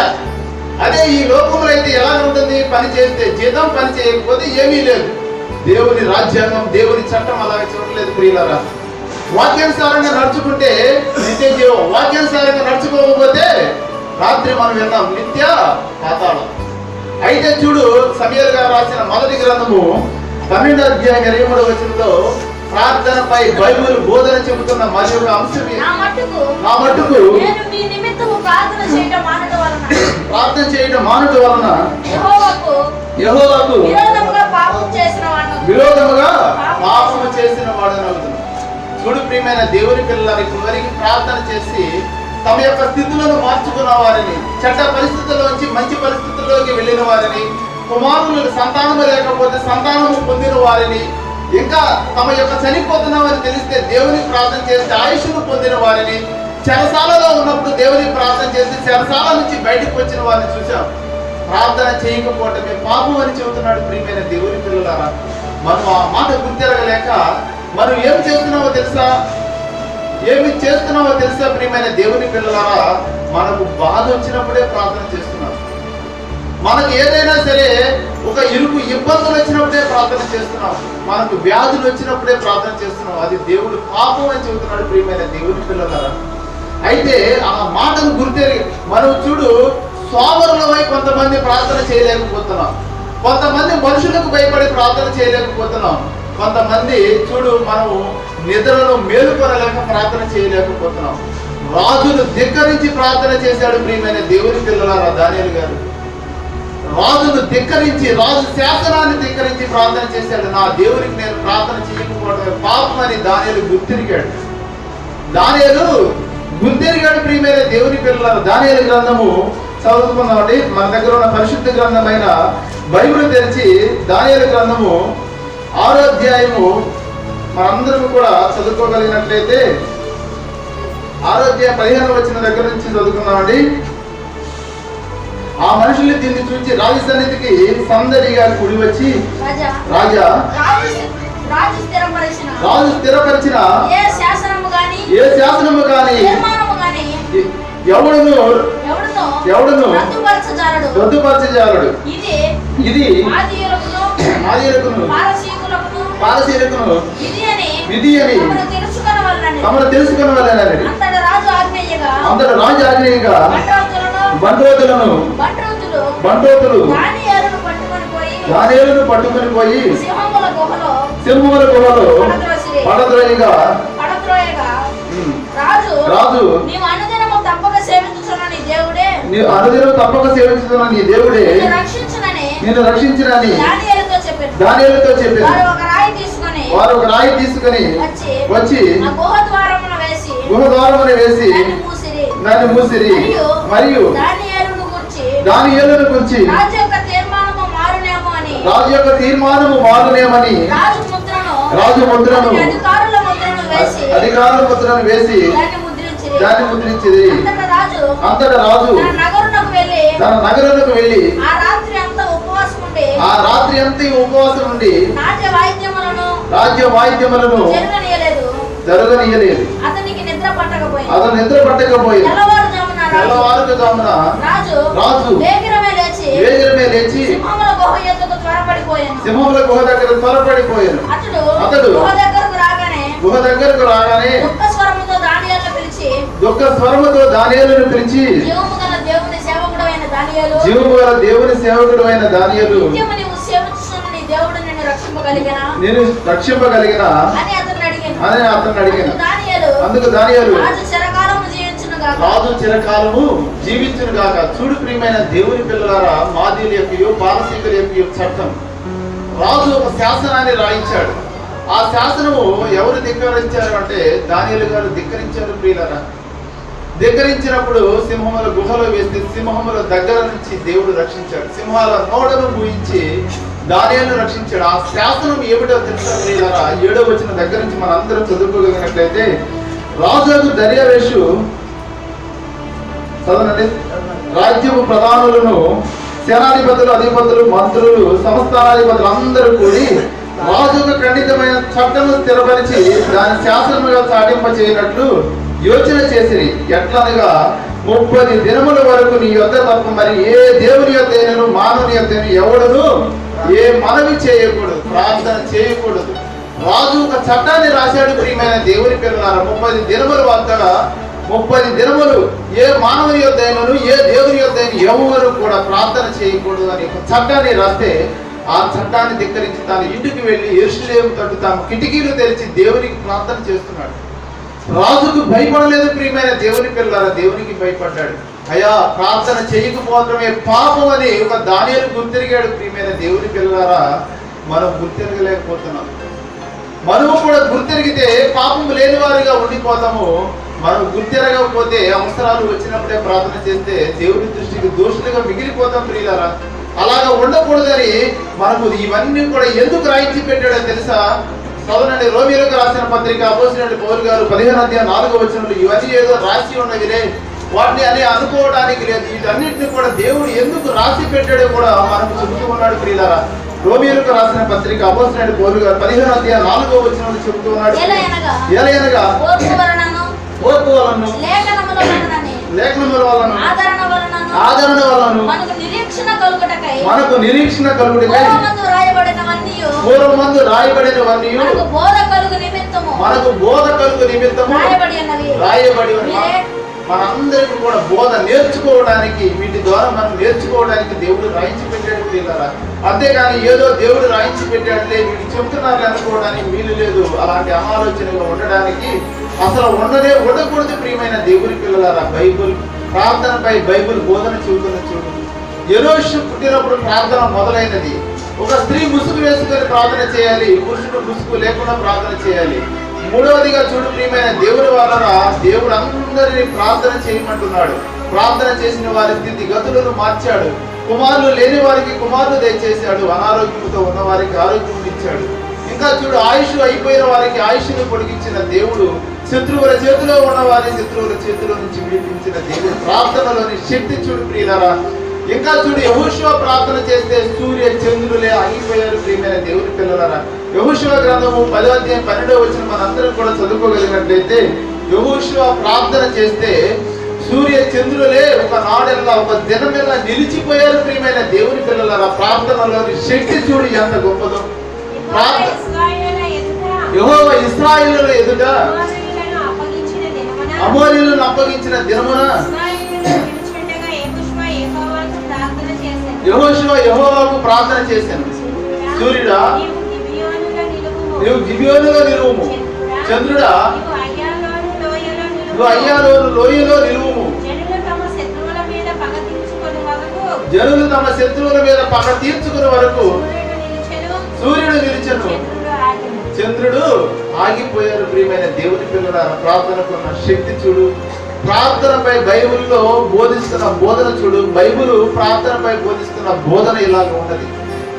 అదే ఈ లోకంలో అయితే ఎలాగ ఉంటుంది? పని చేస్తే జీతం, పని చేయకపోతే ఏమీ లేదు. దేవుని రాజ్యాంగం, దేవుని చట్టం అలాగ చూడలేదు ప్రియులారా. వాక్యానుసారంగా నడుచుకుంటే నిత్య జీవం, వాక్యానుసారంగా నడుచుకోకపోతే రాత్రి మనం విన్నాం నిత్య పాతాళం. అయితే చూడు, సమూయేలు గారు రాసిన మొదటి గ్రంథము 12వ అధ్యాయం 23వ వచనంలో ప్రార్థనపై బైబిల్ బోధన చెబుతున్న మరి ఒక అంశం, నా మట్టుకు ప్రార్థన చేయడం మానుట వలన యెహోవాకు విరోధముగా పాపము చేసిన వాడని అవుతున్నాడు. చూడు ప్రియమైన దేవుని పిల్లలకి వరకు ప్రార్థన చేసి తమ యొక్క స్థితులను మార్చుకున్న వారిని, చెడ్డ పరిస్థితుల్లోంచి మంచి పరిస్థితుల్లోకి వెళ్ళిన వారిని, కుమారులు సంతానము లేకపోతే సంతానము పొందిన వారిని, ఇంకా తమ యొక్క చనిపోతున్నామని తెలిస్తే దేవుని ప్రార్థన చేస్తే ఆయుష్ను పొందిన వారిని, చెరసాలలో ఉన్నప్పుడు దేవుని ప్రార్థన చేసి చెరసాల నుంచి బయటకు వచ్చిన వారిని చూసాం. ప్రార్థన చేయకపోవటమే పాపం అని చెబుతున్నాడు ప్రియమైన దేవుని పిల్లలారా. మనం ఆ మాట గుర్తిరగలేక మనం ఏం చేస్తున్నామో తెలుసా? ఏమి చేస్తున్నామో తెలుసా ప్రియమైన దేవుని పిల్లలారా? మనకు బాధ వచ్చినప్పుడే ప్రార్థన చేస్తున్నాం. మనకు ఏదైనా సరే ఒక ఇబ్బందులు వచ్చినప్పుడే ప్రార్థన చేస్తున్నాం. మనకు వ్యాధులు వచ్చినప్పుడే ప్రార్థన చేస్తున్నాం. అది దేవుడు పాపం అని చెబుతున్నాడు ప్రియమైన దేవుని పిల్లలారా. అయితే ఆ మాటను గుర్తెరిగి మనం చూడు, సోమరులమై కొంతమంది ప్రార్థన చేయలేకపోతున్నాం. కొంతమంది మనుషులకు భయపడి ప్రార్థన చేయలేకపోతున్నాం. కొంతమంది చూడు, మనం నిద్రను మేలుకొనలేక ప్రార్థన చేయలేకపోతున్నాం. రాజును ధిక్కరించి ప్రార్థన చేశాడు ప్రియమైన దేవుని పిల్లలారా దానియేలు గారు. రాజును ధిక్కరించి, రాజు శాసనాన్ని ధిక్కరించి ప్రార్థన చేశాడు. నా దేవునికి నేను ప్రార్థన చేయకపోవడమే పాపం అని దానియేలు గుర్తిరిగాడు. దానియేలు గుర్తిరిగాడు ప్రియమైన దేవుని పిల్లలారా. దానియేలు గ్రంథము చదువుకుందామండి. మన దగ్గర ఉన్న పరిశుద్ధ గ్రంథమైన బైబిల్ తెరిచి దానియేలు గ్రంథము 6వ అధ్యాయము మనందరం కూడా చదువుకోగలిగినట్లయితే 6వ అధ్యాయం 15వ వచనం దగ్గర నుంచి చదువుకున్నామండి. ఆ మనుషుల్ని దీన్ని చూసి రాజు సన్నిధికి సందడిగా కుడి వచ్చి, రాజు స్థిరపరిచిన ఏ శాసనము గాని ఎవడును రద్దుపరచజాలడు. ఇది ఆదియులకును పాలసీలకును విధి అని తమను తెలుసుకొనవలెనని అంతటా రాజు ఆజ్ఞయ్యగా బంట్రోతులను దానియేలును పట్టుకొని పోయి సింహముల గుహలో పడద్రోయగా రాజు నీవు అనుదినము తప్పక సేవించుచున్న నీ దేవుడే నిన్ను రక్షించునని దానియేలుతో చెప్పారు. వారు ఒక రాయి తీసుకొని వచ్చి గుహ ద్వారమున వేసి దాన్ని మూసిరి. మరియు దానియేలును గురించి రాజు యొక్క తీర్మానము మారునేమని రాజు ముద్రను అధికారుల ముద్రను వేసి దాన్ని ముద్రించింది. అంతటా రాజు తన నగరులకు వెళ్ళి ఆ రాత్రి అంతా ఉపవాసం ఉండి రాజ్య వాయిద్యములను జరగనీయలేదు. అతనికి నిద్ర పట్టకపోయింది. తెల్లవారుజామున రాజు వేగరమే లేచి సింహముల గుహ దగ్గర త్వరపడిపోయాను. అతడు గుహ దగ్గరకు రాగానే దుఃఖ స్వరముతో దానియేలును పిలిచి జీవము గల దేవుని సేవకుడు అయిన దానియేలు నేను రక్షింపగలిగిన అని అతను అడిగాను. అందుకు దానియేలు రాజు చిరకాలము జీవించును గాక. చూడు ప్రియమైన దేవుని పిల్లలారా, మాదీల యొక్క పారసీకుల యొక్క చట్టం. రాజు ఒక శాసనాన్ని రాయించాడు. ఆ శాసనము ఎవరు ధిక్కరించారు అంటే దానియేలు గారు ధిక్కరించారు. ప్రియులారా, ధిక్కరించినప్పుడు సింహముల గుహలో వేస్తే సింహముల దగ్గర నుంచి దేవుడు రక్షించాడు. సింహాల నోడను ఊహించి దానియేలును రక్షించాడు. ఆ శాసనం ఏమిటో తెలుసా ప్రియులారా? 7వ వచనం దగ్గర నుంచి మనం అందరం చదువుకోగలిగినట్లయితే, రాజు దర్యావేషు రాజ్యము ప్రధానులను, సేనాధిపతులు, అధిపతులు, మంత్రులు, సంస్థానాధిపతులు అందరూ కూడి రాజుకు ఖండితమైన చట్టము స్థిరపరిచి దాని శాసనముగా చాటింప చేయనట్లు యోచన చేసిరి. ఎట్లనగా 30 దినముల వరకు నీ యొద్ద తప్ప మరి ఏ దేవుని యొద్దైనను మానవుని యొద్దైనను ఎవడును ఏ మనవి చేయకూడదు, ప్రార్థన చేయకూడదు. రాజు ఒక చట్టాన్ని రాశాడు. ప్రియమైన దేవుని పిల్లలారా, 30 దినముల వద్దగా 30 దినములు ఏ మానవుని యొద్దైనను ఏ దేవుని యొద్దైన ఎవరు కూడా ప్రార్థన చేయకూడదు అని ఒక చట్టాన్ని రాస్తే, ఆ చట్టాన్ని ధిక్కరించి తాను ఇంటికి వెళ్ళి యెరూషలేము తట్టు తాను కిటికీలు తెరిచి దేవునికి ప్రార్థన చేస్తున్నాడు. రాజుకు భయపడలేదు. ప్రియమైన దేవుని పిల్లలారా, దేవునికి భయపడ్డాడు. అయ్యా, ప్రార్థన చేయకపోవడమే పాపం అని ఒక దానియేలు గుర్తిరిగాడు. ప్రియమైన దేవుని పిల్లలారా, మనం గుర్తిరగలేకపోతున్నాం. మనము కూడా గుర్తిరిగితే పాపం లేని వారిగా ఉండిపోతాము. మనం గుర్తిరగకపోతే అవసరాలు వచ్చినప్పుడే ప్రార్థన చేస్తే దేవుని దృష్టికి దోషులుగా మిగిలిపోతాం. ప్రియులారా, అలాగా ఉండకూడదని మనకు ఇవన్నీ కూడా ఎందుకు రాయించి పెట్టాడో తెలుసా? చదవనండి, రోమీయులకు రాసిన పత్రిక అపోస్తలుడైన పౌలు గారు 15వ అధ్యాయం 4వ వచనంలో ఇవన్నీ ఏదో రాసి ఉన్నవిలే, వాటిని అని అనుకోవడానికి లేదు. వీటన్నిటిని కూడా దేవుడు ఎందుకు రాసి పెట్టాడో కూడా మనకు చెబుతూ ఉన్నాడు. ప్రియులారా, రోమీయులకు రాసిన పత్రిక అపోస్తలుడైన పౌలు గారు 15వ అధ్యాయం 4వ వచనంలో చెబుతూ ఉన్నాడు, ఎలయనగా ఓర్పు వలన లేఖనముల వలన ఆదరణ వలన మనకు నిరీక్షణ కలుగుటకై పూర్వమందు రాయబడినవన్నీ మనకు బోధ కలుగు నిమిత్తము రాయబడి ఉన్నవి. మనందరికీ కూడా బోధ నేర్చుకోవడానికి, వీటి ద్వారా మనం నేర్చుకోవడానికి దేవుడు రాయించి పెట్టాడు. పిల్లరా, అంతేగాని ఏదో దేవుడు రాయించి పెట్టాడులే వీళ్ళు చెప్తున్నారు అనుకోవడానికి వీలు లేదు. అలాంటి ఆలోచనగా ఉండడానికి అసలు ఉండకూడదు. ప్రియమైన దేవుని పిల్లలారా, బైబుల్ ప్రార్థనపై బైబుల్ బోధన చెబుతున్న చూడు. యెరూషు పుట్టినప్పుడు ప్రార్థన మొదలైనది. ఒక స్త్రీ ముసుగు వేసుకొని ప్రార్థన చేయాలి, పురుషుడు ముసుగు లేకుండా ప్రార్థన చేయాలి. మూడవదిగా చూడు ప్రియమైన దేవుని వలన దేవుడు అందరినీ ప్రార్థన చేయమంటున్నాడు. ప్రార్థన చేసిన వారి స్థితి గతులను మార్చాడు. కుమారులు లేని వారికి కుమారులు దయచేశాడు. అనారోగ్యంతో ఉన్న వారికి ఆరోగ్యం ఇచ్చాడు. ఇంకా చూడు, ఆయుష్ అయిపోయిన వారికి ఆయుష్ను పొడిగించిన దేవుడు, శత్రువుల చేతిలో ఉన్న వారి శత్రువుల చేతిలో నుంచి విడిపించిన దేవుడు. ప్రార్థనలోని శక్తి చూడు ప్రియులారా. ఇంకా చూడు, యెహోషువ ప్రార్థన చేస్తే సూర్య చంద్రులే ఆగిపోయారు. ప్రియమైన దేవుని పిల్లలారా, యెహోషువ గ్రంథము 10వ అధ్యాయం 12వ వచనం మనందరం కూడా చదువుకోగలిగినట్లయితే, యెహోషువ ప్రార్థన చేస్తే సూర్య చంద్రులే ఒక నాడెల్లా ఒక దినమెల్లా నిలిచిపోయారు. ప్రియమైన దేవుని పిల్లలారా, ప్రార్థనలోని శక్తి చూడు ఎంత గొప్పదో. యెహోవా ఇశ్రాయేలుల ఎదుట అమోరీయులను అప్పగించిన దినమున అమోరీయులను అప్పగించిన దినమున ఇశ్రాయేలీయులు నిలుచుండగా యెహోషువ యెహోవాకు ప్రార్థన చేశాను. సూర్యుడా నీవు గిబియోనులో నిలువుము, చంద్రుడా నువ్వు అయ్యాలోను లోయలో నిలువుము. జనులు తమ శత్రువుల మీద పగ తీర్చుకునే వరకు సూర్యుడు నిలిచెను, చంద్రుడు ఆగిపోయారు. ప్రియమైన దేవుని పిల్లలారా, ప్రార్థనకున్న శక్తి చూడు. ప్రార్థనపై బైబిల్లో బోధిస్తున్న బోధన చూడు. బైబిల్ ప్రార్థనపై బోధిస్తున్న బోధన ఇలాగ ఉన్నది.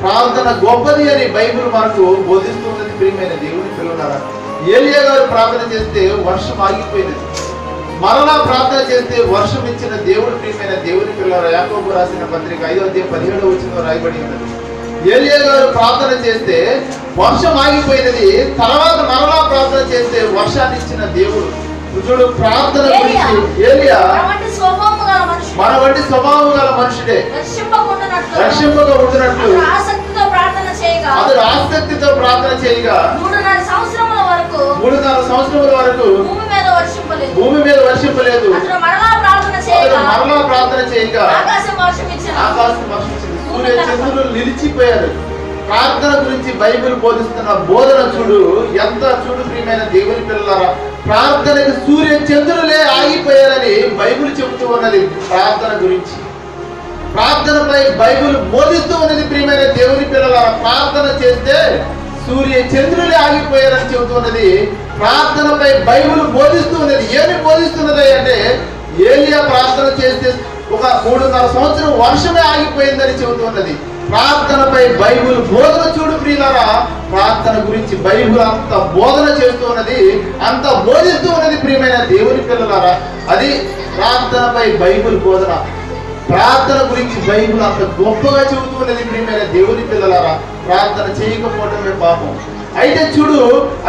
ప్రార్థన గొప్పది అని బైబిల్ మనకు బోధిస్తున్నది. ప్రియమైన దేవుని పిల్లలారా, ఏలియా గారు ప్రార్థన చేస్తే వర్షం ఆగిపోయినది. మరలా ప్రార్థన చేస్తే వర్షం ఇచ్చిన దేవుడు. ప్రియమైన దేవుని పిల్లలారా, యాకోబు రాసిన పత్రిక 5:17 రాయబడి ఉన్నది. ఏలియా గారు ప్రార్థన చేస్తే వర్షం ఆగిపోయినది. తర్వాత మరలా ప్రార్థన చేస్తే వర్షాన్ని ఇచ్చిన దేవుడు. చూడు, ప్రార్థన గురించి ఏలియా మన వంటి స్వభావం గల మనుషుడే రక్షింపగా ఉంటున్నట్లు అతడు ఆసక్తితో ప్రార్థన చేయగా 3.5 సంవత్సరముల వరకు భూమి మీద వర్షింపలేదు. అతడు మరలా ప్రార్థన చేయగా ఆకాశం వర్షించింది. సూర్య చంద్రులు నిలిచిపోయారు. ప్రార్థన గురించి బైబిల్ బోధిస్తున్న బోధన చూడు, ఎంత చూడు. ప్రియమైన దేవుని పిల్లలారా, ప్రార్థనకి సూర్య చంద్రులే ఆగిపోయారని బైబిల్ చెబుతూ ఉన్నది. ప్రార్థన గురించి, ప్రార్థనపై బైబిల్ బోధిస్తూ ఉన్నది. ప్రియమైన దేవుని పిల్లలారా, ప్రార్థన చేస్తే సూర్య చంద్రులే ఆగిపోయారని చెబుతున్నది. ప్రార్థనపై బైబిల్ బోధిస్తూ ఉన్నది. ఏమి బోధిస్తున్నది అంటే, ఏలియా ప్రార్థన చేస్తే ఒక 3.5 సంవత్సరం వర్షమే ఆగిపోయిందని చెబుతున్నది. ప్రార్థనపై బైబిల్ బోధన చూడు ప్రియులారా. ప్రార్థన గురించి బైబిల్ అంత బోధన చేస్తూ ఉన్నది, అంత బోధిస్తూ ఉన్నది. ప్రియమైన దేవుని పిల్లలారా, అది ప్రార్థనపై బైబిల్ బోధన. ప్రార్థన గురించి బైబిల్ అంత గొప్పగా చెబుతూ ఉన్నది. ప్రియమైన దేవుని పిల్లలారా, ప్రార్థన చేయకపోవడమే పాపం. అయితే చూడు,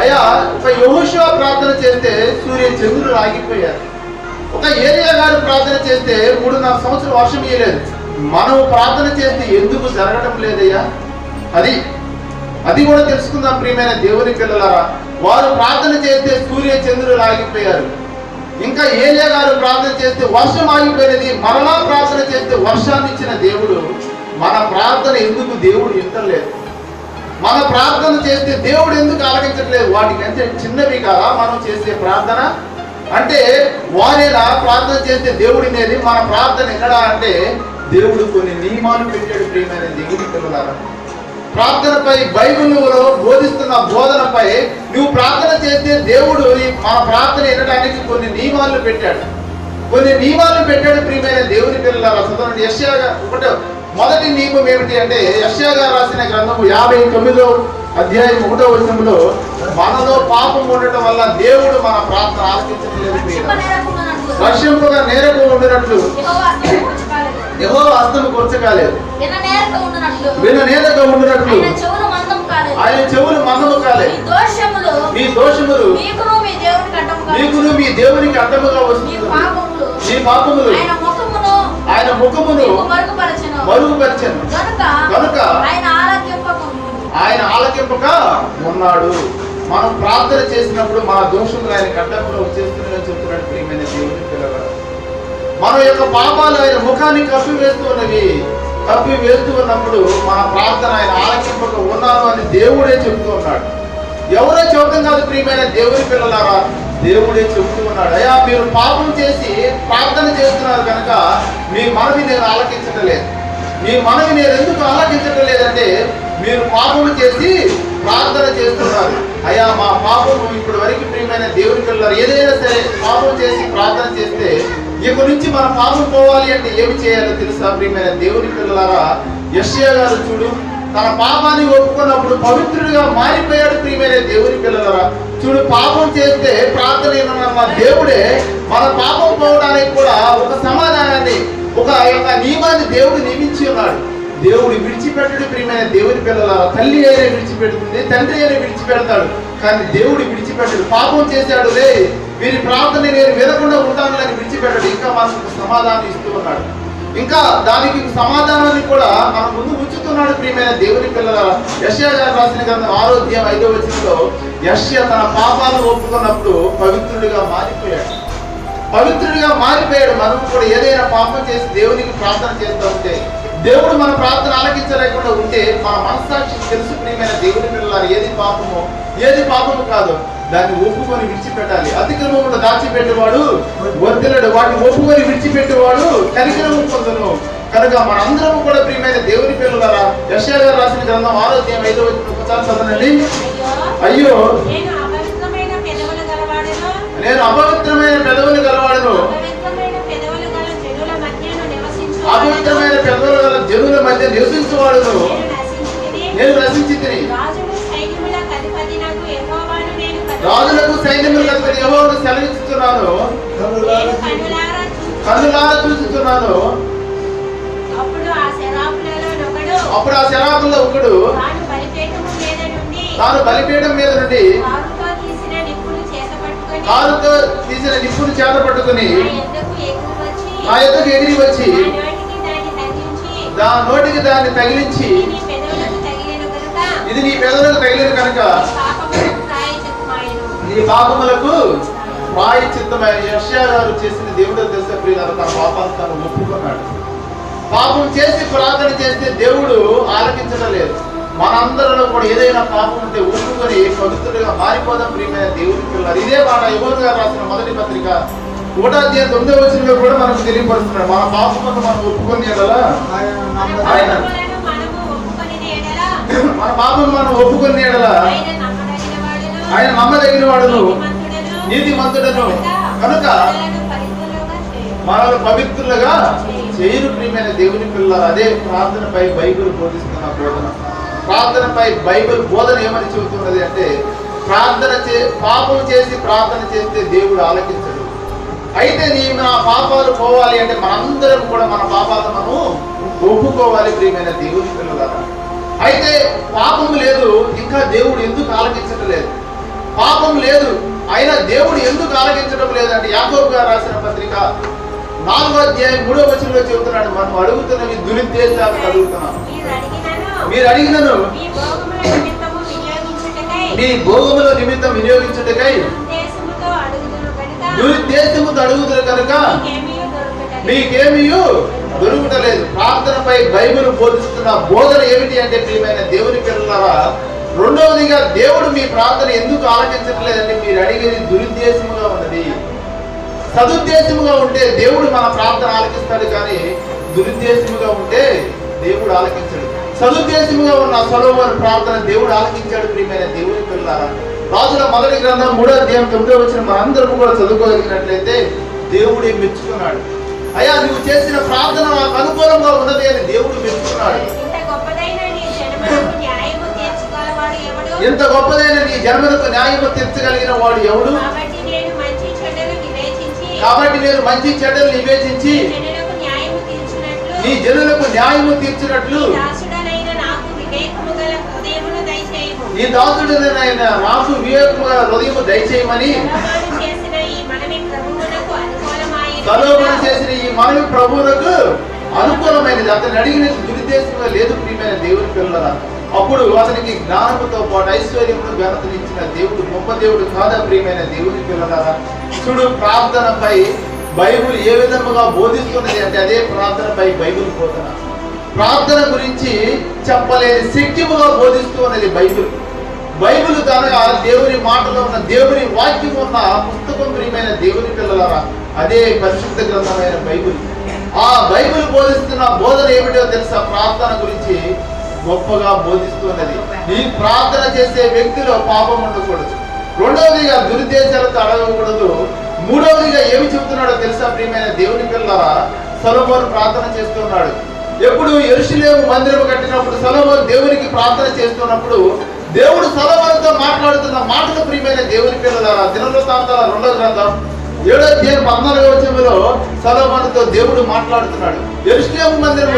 అయ్యా, ఒక యెహోషువ ప్రార్థన చేస్తే సూర్య చంద్రులు ఆగిపోయారు. ఒక ఏలియా గారు ప్రార్థన చేస్తే 3.5 సంవత్సరం వర్షం ఇయ్యలేదు. మనం ప్రార్థన చేస్తే ఎందుకు జరగడం లేదయ్యా? అది కూడా తెలుసుకుందాం. ప్రియమైన దేవుని పిల్లలారా, వారు ప్రార్థన చేస్తే సూర్య చంద్రులు ఆగిపోయారు. ఇంకా ఏలియా గారు ప్రార్థన చేస్తే వర్షం ఆగిపోయినది. మరలా ప్రార్థన చేస్తే వర్షాన్ని ఇచ్చిన దేవుడు. మన ప్రార్థన ఎందుకు దేవుడు వింటలేదు? మన ప్రార్థన చేస్తే దేవుడు ఎందుకు ఆలకించట్లేదు? వాటికంటే చిన్నవి కాదా మనం చేసే ప్రార్థన? అంటే వారేలా ప్రార్థన చేస్తే దేవుడినేది, మన ప్రార్థన ఎక్కడా అంటే దేవుడు కొన్ని నియమాలు పెట్టాడు. ప్రియమైన దేవుని పిల్లలారా, ప్రార్థనపై బైబిల్లో బోధిస్తున్న బోధనపై నువ్వు ప్రార్థన చేస్తే దేవుడు మన ప్రార్థన వినడానికి కొన్ని నియమాలు పెట్టాడు. ప్రియమైన దేవుని పిల్లలారా, చదవండి. యెషయా మొదటి నియమం ఏమిటి అంటే, యెషయా గారు రాసిన గ్రంథము 59వ అధ్యాయం 1వ వచనంలో, మనలో పాపం ఉండటం వల్ల దేవుడు మన ప్రార్థన ఆలకించలేదు. వర్షింపగా నేరకు ఉండినట్లు యెహోవా హస్తము కూర్చకాలేదు, విననేరక ఉండినట్లు ఆయన చెవులు మందము కాలేదు. మీ దోషములు మీకును మీ దేవునికి అడ్డముగా వస్తుంది. మీ పాపములు ఆయన ముఖమును మరుగుపరచెను కనుక ఆయన ఆలకింపక ఉన్నాడు. మనం ప్రార్థన చేసినప్పుడు మన దోషములు ఆయన అడ్డముగా వచ్చేస్తున్నాయని చెప్తున్నాడు. ప్రియమైన దేవుని పిల్లలారా, మన యొక్క పాపాలు ఆయన ముఖాన్ని కప్పివేస్తూ ఉన్నప్పుడు మన ప్రార్థన ఆయన ఆలకింపక ఉన్నాను అని దేవుడే చెబుతూ ఉన్నాడు. ఎవరో చెప్పడం కాదు. ప్రియమైన దేవుని పిల్లలారా, దేవుడే చెబుతూ ఉన్నాడు. అయ్యా, మీరు పాపం చేసి ప్రార్థన చేస్తున్నారు కనుక మీ మనవి నేను ఆలకించడం లేదు. మీ మనవి నేను ఎందుకు ఆలకించడం లేదంటే, మీరు పాపము చేసి ప్రార్థన చేస్తున్నారు. అయ్యా, మా పాపము ఇప్పటి వరకు, ప్రియమైన దేవుని పిల్లలారా, ఏదైనా సరే పాపం చేసి ప్రార్థన చేస్తే ఇక నుంచి మన పాపం పోవాలి అంటే ఏమి చేయాలో తెలుసా? ప్రియమైన దేవుని పిల్లలారా, యెషయా గారు చూడు, తన పాపాన్ని ఒప్పుకున్నప్పుడు పవిత్రుడిగా మారిపోయాడు. ప్రియమైన దేవుని పిల్లలారా, చూడు, పాపం చేస్తే ప్రార్థన ఏమన్నా దేవుడే మన పాపం పోవడానికి కూడా ఒక సమాధానాన్ని, ఒక నియమాన్ని దేవుడు నియమించి ఉన్నాడు. దేవుడు విడిచిపెట్టడు. ప్రియమైన దేవుని పిల్లలారా, తల్లి అయినా విడిచిపెడుతుంది, తండ్రి అయినా విడిచిపెడతాడు, కానీ దేవుడు విడిచిపెట్టడు. పాపం చేశాడు లే, వీరి ప్రార్థన నేను వినకుండా ఉంటాను అని విడిచిపెట్టడు. ఇంకా మనకు సమాధానం ఇస్తూ ఉన్నాడు. ఇంకా దానికి సమాధానాన్ని కూడా మన ముందు ఉంచుతున్నాడు ప్రియమైన దేవుని పిల్లల. యెషయా గారు రాసిన గ్రంథం 6వ అధ్యాయం 5వ వచనంలో యెషయా తన పాపాలను ఒప్పుకున్నప్పుడు పవిత్రుడిగా మారిపోయాడు. మనం కూడా ఏదైనా పాపం చేసి దేవునికి ప్రార్థన చేస్తూ ఉంటే, దేవుడు మన ప్రార్థన ఆలకించలేకుండా ఉంటే, మన మనస్సాక్షి తెలుసు ప్రియమైన దేవుని పిల్లలు ఏది పాపమో ఏది పాపము కాదు దాన్ని ఒప్పుకొని విడిచిపెట్టాలి. అతిక్రమమును దాచిపెట్టేవాడు వర్ధిల్లడు, వాటిని ఒప్పుకొని విడిచిపెట్టేవాడు కనికరము పొందును. కనుక మనందరము కూడా ప్రియమైన దేవుని పిల్లలారా, యెషయా గారు రాసిన గ్రంథం 6వ అధ్యాయం 5వ వచనం ఒకసారి చదవండి. అయ్యో నేను అపవిత్రమైన పెదవులు గలవాడను, నేను అపవిత్రమైన పెదవులు గలవాడను, అపవిత్రమైన పెదవుల గల జనుల మధ్య నివసించువాడను, నేను నశించితిని. రాజులకు సైన్యములకు అధిపతి యెహోవాను సెలవిస్తున్నాను, కన్నులారా చూస్తున్నాను. అప్పుడు ఆ శరాపుల్లో ఒకడు తాను బలిపీఠం మీద నుండి కారుతో తీసిన నిప్పును చేత పట్టుకుని నా యొద్దకు ఎగిరి వచ్చి నోటికి దాన్ని తగిలించి, ఇది నీ పెదవులకు తగిలిన కనుక నీ పాపములకు ప్రాయశ్చిత్తమైన. యెషయా గారు చేసిన దేవుడు తెలిసే ప్రియులారా, తన పాపాలను తాను ఒప్పుకున్నాడు. పాపం చేసి ప్రార్థన చేస్తే దేవుడు ఆలకించడం లేదు. మనందరిలో కూడా ఏదైనా పాపం ఉంటే ఒప్పుకొని పవిత్రుడిగా మారిపోదాం ప్రియమైన దేవుని పిల్లలు. ఇదే మాట యోహాను గారు రాసిన మొదటి పత్రిక 1వ అధ్యాయం 9వ వచనంలో కూడా మనకు తెలియపరుస్తున్నాడు. మన పాపములను మనం ఒప్పుకొని ఎడలా ఆయన మన పాపం మనం ఒప్పుకొని ఎడలా ఆయన నమ్మదగిన వాడును నీతిమంతుడను కనుక మనల్ని పవిత్రులుగా చేయను ప్రియమైన దేవుని పిల్లలు. అదే ప్రార్థనపై బైబిల్ బోధిస్తున్న బోధన. ప్రార్థనపై బైబిల్ బోధన ఏమని చెబుతున్నది అంటే, పాపం చేసి ప్రార్థన చేస్తే దేవుడు ఆలకించడు. అయితే నా పాపాలు పోవాలి అంటే మనందరం కూడా మన పాపాలను మనము ఒప్పుకోవాలి ప్రియమైన దేవుని పిల్లలారా. అయితే పాపం లేదు, ఇంకా దేవుడు ఎందుకు ఆలకించడం లేదు? పాపం లేదు అయినా దేవుడు ఎందుకు ఆలకించడం లేదంటే, యాకోబు గారు రాసిన పత్రిక 4వ అధ్యాయం 3వ వచనంలో చెబుతున్నాడు, మనం అడుగుతున్నవి దురుద్దేశాలను అడుగుతున్నాం. మీరు అడిగినను మీ భోగముల నిమిత్తం వినియోగించుటకై దురుద్దేశముతో అడుగుతారు కనుక మీకేమీ దొరుకుటలేదు. ప్రార్థనపై బైబిల్ బోధిస్తున్న బోధన ఏమిటి అంటే ప్రియమైన దేవుని పిల్లలారా, రెండవదిగా దేవుడు మీ ప్రార్థన ఎందుకు ఆలకించట్లేదంటే, మీరు అడిగేది దురుద్దేశముగా ఉన్నది. సదుద్దేశముగా ఉంటే దేవుడు మన ప్రార్థన ఆలకిస్తాడు, కానీ దురుద్దేశముగా ఉంటే దేవుడు ఆలకించాడు. సదుద్దేశముగా ఉన్న సొలొమోను ప్రార్థన దేవుడు ఆలకించాడు ప్రియమైన దేవుని పిల్లలారా. రాజుల మొదటి గ్రంథం 3వ అధ్యాయం 9వ వచనం మనందరం కూడా చదువుకోగలిగినట్లయితే దేవుడే మెచ్చుకున్నాడు. అయ్యా నువ్వు చేసిన ప్రార్థన నాకు అనుకూలంగా ఉన్నది అని దేవుడు మెచ్చుకున్నాడు. ఎంత గొప్పదైన నీ జన్మలకు న్యాయము తీర్చగలిగిన వాడు ఎవడు? కాబట్టి నేను మంచి చెడ్డలు వివేచించి నీ జనులకు న్యాయము తీర్చినట్లు నీ దాసుడైన నాకు వివేకము గల హృదయము దయచేయమని సొలొమోను చేసిన ఈ మనవి ప్రభువులకు అనుకూలమైనది. అతను అడిగినది దురుద్దేశంగా లేదు ప్రియమైన దేవుని పిల్లలారా. అప్పుడు అతనికి జ్ఞానముతో పాటు ఐశ్వర్యమును ఘనతనిచ్చిన దేవుడు గొప్ప దేవుడు కాదా ప్రియమైన దేవుని పిల్లలారా? చూడు, ప్రార్థనపై బైబిల్ ఏ విధముగా బోధిస్తున్నది అంటే అదే ప్రార్థనపై బైబిల్ బోధన. ప్రార్థన గురించి చెప్పలేని శక్తిముగా బోధిస్తూ ఉన్నది బైబిల్. బైబిల్ కనుక దేవుని మాటలో ఉన్న దేవుని వాక్యం ఉన్న పుస్తకం ప్రియమైన దేవుని పిల్లలారా, అదే పరిశుద్ధ గ్రంథమైన బైబిల్. ఆ బైబిల్ బోధిస్తున్న బోధన ఏమిటో తెలుసా? ప్రార్థన గురించి గొప్పగా బోధిస్తున్నది. ఈ ప్రార్థన చేసే వ్యక్తిలో పాపం ఉండకూడదు. రెండవదిగా దురుద్దేశాలతో అడగకూడదు. మూడవదిగా ఏమి చెబుతున్నాడో తెలుసా ప్రియమైన దేవుని పిల్లలారా? సొలొమోను ప్రార్థన చేస్తున్నాడు. ఎప్పుడు యెరూషలేము మందిరం కట్టినప్పుడు సొలొమోను దేవునికి ప్రార్థన చేస్తున్నప్పుడు దేవుడు సొలొమోనుతో మాట్లాడుతున్న మాటలు ప్రియమైన దేవుని పిల్లలారా, దినవృత్తాంతాల 2వ గ్రంథం 7వ అధ్యాయం 14వ వచనంలో సొలొమోనుతో దేవుడు మాట్లాడుతున్నాడు. యెరూషలేము మందిరం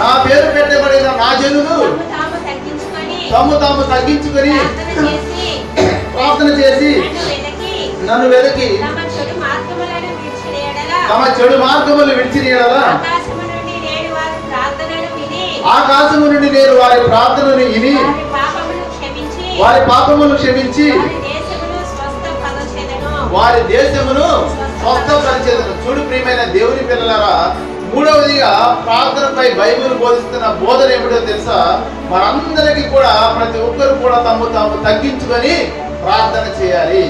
నా పేరు పెట్టబడిన నా జనులు తమ్ము తాము తగ్గించుకొని ప్రార్థన చేసి నన్ను వెతికి తమ చెడు మార్గములు విడిచిన యెడల ఆకాశము నుండి నేను వారి ప్రార్థనను విని ఆకాశము నుండి నేను వారి ప్రార్థనను విని వారి పాపములు క్షమించి వారి దేశమును స్వస్థపరిచేదను. చూడు ప్రియమైన దేవుని పిల్లలారా, మూడవదిగా ప్రార్థనపై బైబిల్ బోధిస్తున్న బోధన ఏమిటో తెలుసా? మనందరికీ కూడా ప్రతి ఒక్కరు కూడా తాము తగ్గించుకొని ప్రార్థన చేయాలి.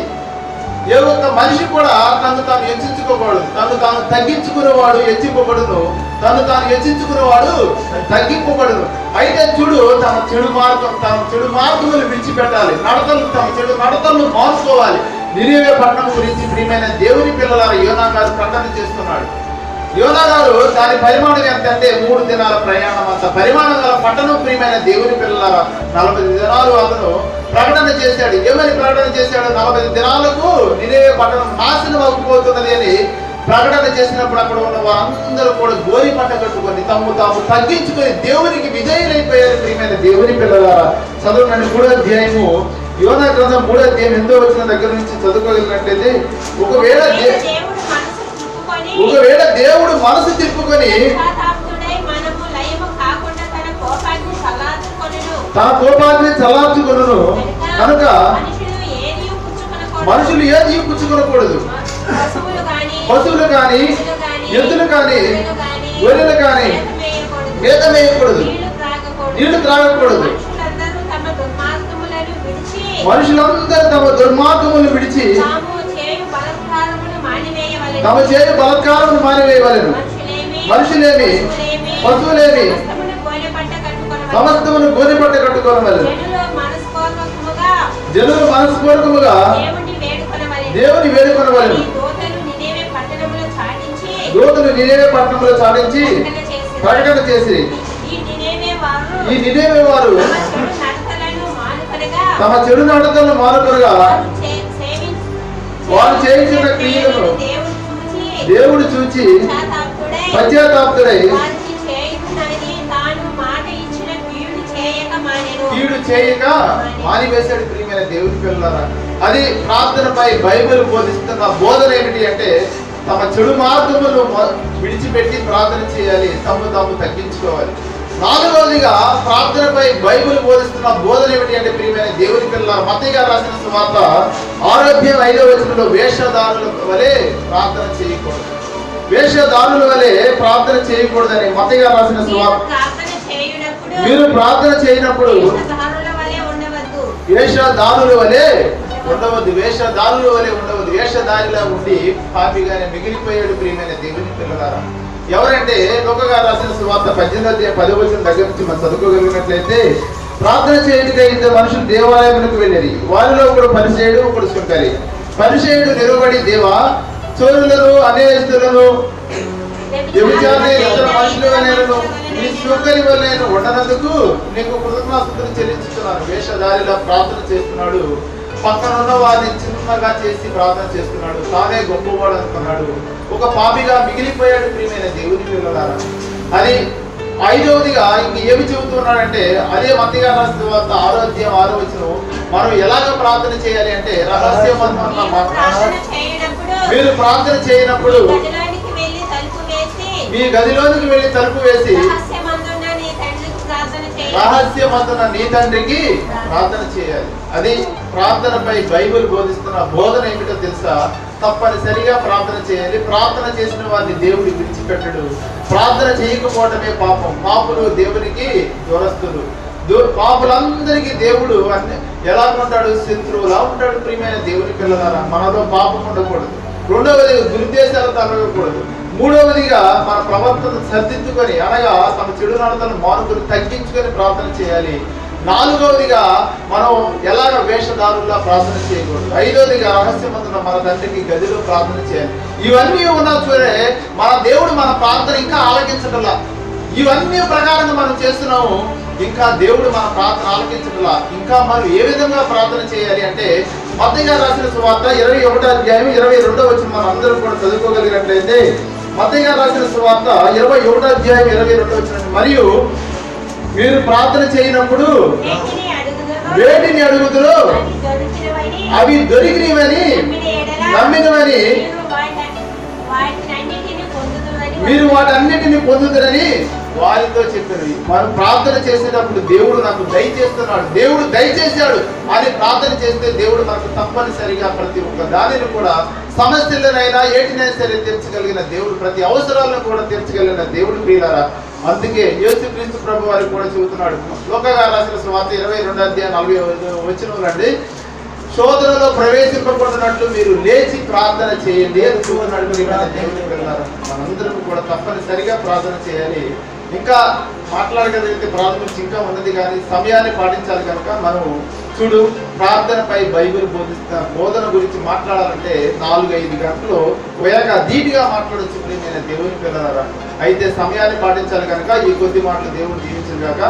ఏ ఒక్క మనిషి కూడా తను తాను హెచ్చించుకోకూడదు. తాను తగ్గించుకునేవాడు హెచ్చింపబడును, తాను హెచ్చించుకునేవాడు తగ్గింపబడును. అయితే చూడు, తమ చెడు మార్గములు విడిచిపెట్టాలి. తమ చెడు నడతలను మార్చుకోవాలి. నినివే పట్టణం గురించి ప్రియమైన దేవుని పిల్లలారా యోనా గారు ప్రకటన చేస్తున్నాడు. యోనా గారు దాని పరిమాణం ఎంత అంటే 3 దినాల ప్రయాణం అంత పరిమాణం గల పట్టణం. ప్రియమైన దేవుని పిల్లలారా 40 దినాలు అతను ప్రకటన చేశాడు. ఏమని ప్రకటన చేశాడు? 40 దినాలకు నినివే పట్టణం నాశనం అవ్వబోతున్నది అని ప్రకటన చేసినప్పుడు అక్కడ ఉన్న వారందరూ కూడా గోరి పట్ట కట్టుకొని తాము తగ్గించుకొని దేవునికి విజయులైపోయారు. ప్రియమైన దేవుని పిల్లలారా చదువునండి 3వ అధ్యాయము, యోనా గ్రంథం 3వ అధ్యాయం 8వ వచనం దగ్గర నుంచి చదువుకోగలిగినట్లయితే, ఒకవేళ దేవుడు మనసు తిప్పుకొని తన కోపాన్ని చల్లార్చుకొనును కనుక మనుషులు ఏది పుచ్చుకొనకూడదు. పశువులు కానీ ఎద్దులు కానీ గొర్రెలు కానీ మేత వేయకూడదు, నీళ్లు త్రాగకూడదు. మనుషులందరూ తమ దుర్మార్గములు విడిచి తమ చేయు బలత్కారమును మానివేయవలెను. మనుషులేమి పశువులేమి సమస్తమును గోనెపట్ట కట్టుకోవలెను. జనులు మనస్పూర్వకముగా దేవుని వేడుకొనవలెను. దూతలు నినివే పట్టణంలో చాటించి ప్రకటన చేసి, ఈ నినివే వారు తమ చెడు నడతలను మానుకొనగా వారు చేయించిన క్రియలను దేవుడు చూచి పశ్చాత్తాపుడై కీడు చేయక మానివేశాడు. ప్రియమైన దేవుని పిల్లలారా, అది ప్రార్థనపై బైబిల్ బోధిస్తున్న బోధన ఏమిటి అంటే, తమ చెడు మార్గములు విడిచిపెట్టి ప్రార్థన చేయాలి, తాము తగ్గించుకోవాలి. 4వదిగా ప్రార్థనపై బైబిల్ బోధిస్తున్న బోధన ఏమిటి అంటే, ప్రియమైన దేవుని పిల్లలారా మత్తయి గారు రాసిన సువార్త 6వ అధ్యాయం 5వ వచనంలో, వేషధారుల వలె ప్రార్థన చేయకూడదు. వేషధారుల వలె ప్రార్థన చేయకూడదని మత్తయి గారు రాసిన సువార్త. మీరు ప్రార్థన చేయనప్పుడు వేషధారుల వలె ఉండవద్దు. వేషధారిలా ఉండి పాపిగానే మిగిలిపోయాడు. ప్రియమైన దేవుని పిల్లలారా, ఎవరంటే లూకా గారు రాసిన సువార్త 18వ అధ్యాయం 10వ వచనం దగ్గర నుంచి మనం చదువుకోగలిగినట్లయితే, ప్రార్థన చేయడానికి 2 మనుషులు దేవాలయములకు వెళ్ళేది. వారిలో ఒకడు పరిసయ్యుడు, ఒకడు సుంకరి. పరిసయ్యుడు నిలబడి, దేవా, చోరులను అన్యాయస్తులను వ్యభిచారి ఇతర మనుషులు నేను నీ సుంకరి వల్ల నేను ఉండనందుకు నీకు కృతజ్ఞతాస్తుతులు చెల్లించుతున్నాను. వేషధారిలా ప్రార్థన చేస్తున్నాడు. పక్కన ఉన్న వారిని చిన్నగా చేసి ప్రార్థన చేస్తున్నాడు. తానే గొప్పవాడు అనుకున్నాడు. ఒక పాపిగా మిగిలిపోయాడు. ప్రియమైన దేవుని పిల్లలారా, అది 5వదిగా ఇంక ఏమి చెబుతున్నాడంటే, అదే మత్తయి గారు రాసిన సువార్త 6వ అధ్యాయం 6వ వచనం, మనం ఎలాగ ప్రార్థన చేయాలి అంటే, మీరు ప్రార్థన చేయనప్పుడు మీ గదిలోనికి వెళ్ళి తలుపు వేసి రహస్యమందున నీ తండ్రికి ప్రార్థన చేయాలి. అది ప్రార్థనపై బైబిల్ బోధిస్తున్న బోధన ఏమిటో తెలుసా? తప్పనిసరిగా ప్రార్థన చేయాలి. ప్రార్థన చేసిన వారిని దేవుడు విడిచిపెట్టడు. ప్రార్థన చేయకపోవటమే పాపం. పాపులు దేవునికి దూరస్తులు. పాపులందరికీ దేవుడు ఎలా ఉంటాడు? శత్రువులా ఉంటాడు. ప్రియమైన దేవుని పిల్లలారా, మనలో పాపం ఉండకూడదు. 2వది దురుద్దేశాలు తలగకూడదు. 3వదిగా మన ప్రవర్తన సర్దిద్దుకొని, అనగా తమ చెడు నడతలను మానుకొని తగ్గించుకొని ప్రార్థన చేయాలి. 4వదిగా మనం ఎలాగ వేషధారుల్లా ప్రార్థన చేయకూడదు. 5వదిగా రహస్యమందున మన తండ్రికి గదిలో ప్రార్థన చేయాలి. ఇవన్నీ ఉన్నా చూడే మన దేవుడు మన ప్రార్థన ఇంకా ఆలకించటంలా. ఇవన్నీ ప్రకారంగా మనం చేస్తున్నాము, ఇంకా దేవుడు మన ప్రార్థన ఆలకించటంలా. ఇంకా మనం ఏ విధంగా ప్రార్థన చేయాలి అంటే, మత్తయి గారు రాసిన సువార్త 21వ అధ్యాయం 22వ వచనం మనం అందరూ కూడా చదువుకోగలిగినట్లయితే, మత్తయి గారు రాసిన సువార్త 21వ అధ్యాయం 22వ వచనం, మరియు మీరు ప్రార్థన చేయనప్పుడు వేటిని అడుగుదురో అవి దొరికినవని నమ్మినవని మీరు వాటన్నిటిని పొందుతారని వారితో చెప్పినవి. మనం ప్రార్థన చేసేటప్పుడు దేవుడు నాకు దయచేస్తున్నాడు, దేవుడు దయచేశాడు అని ప్రార్థన చేస్తే దేవుడు మనకు తప్పనిసరిగా ప్రతి ఒక్క దానిని కూడా, సమస్యలనైనా ఏటినైనా సరే తీర్చగలిగిన దేవుడు, ప్రతి అవసరాలను కూడా తీర్చగలిగిన దేవుడు ప్రియులారా. అందుకే యేసుక్రీస్తు ప్రభు వారికి కూడా చెబుతున్నాడు, లోకగా రాసిన సువార్త 22:40 శోధనలో ప్రవేశింపబడినట్లు మీరు లేచి ప్రార్థన చేయండి అని చూస్తున్నాడు. దేవుడికి వెళ్ళారు, మనందరం కూడా తప్పనిసరిగా ప్రార్థన చేయాలి. ఇంకా మాట్లాడగలిగితే ప్రార్థన ఇంకా ఉన్నది, కానీ సమయాన్ని పాటించాలి కనుక మనం చూడు, ప్రార్థనపై బైబిల్ బోధన గురించి మాట్లాడాలంటే 4-5 గంటలు పోయాక ధీటుగా మాట్లాడొచ్చు. నేను దేవునికి వెళ్ళారా, అయితే సమయాన్ని పాటించాలి కనుక ఈ కొద్ది మాటలు దేవుడు దీవించను గాక.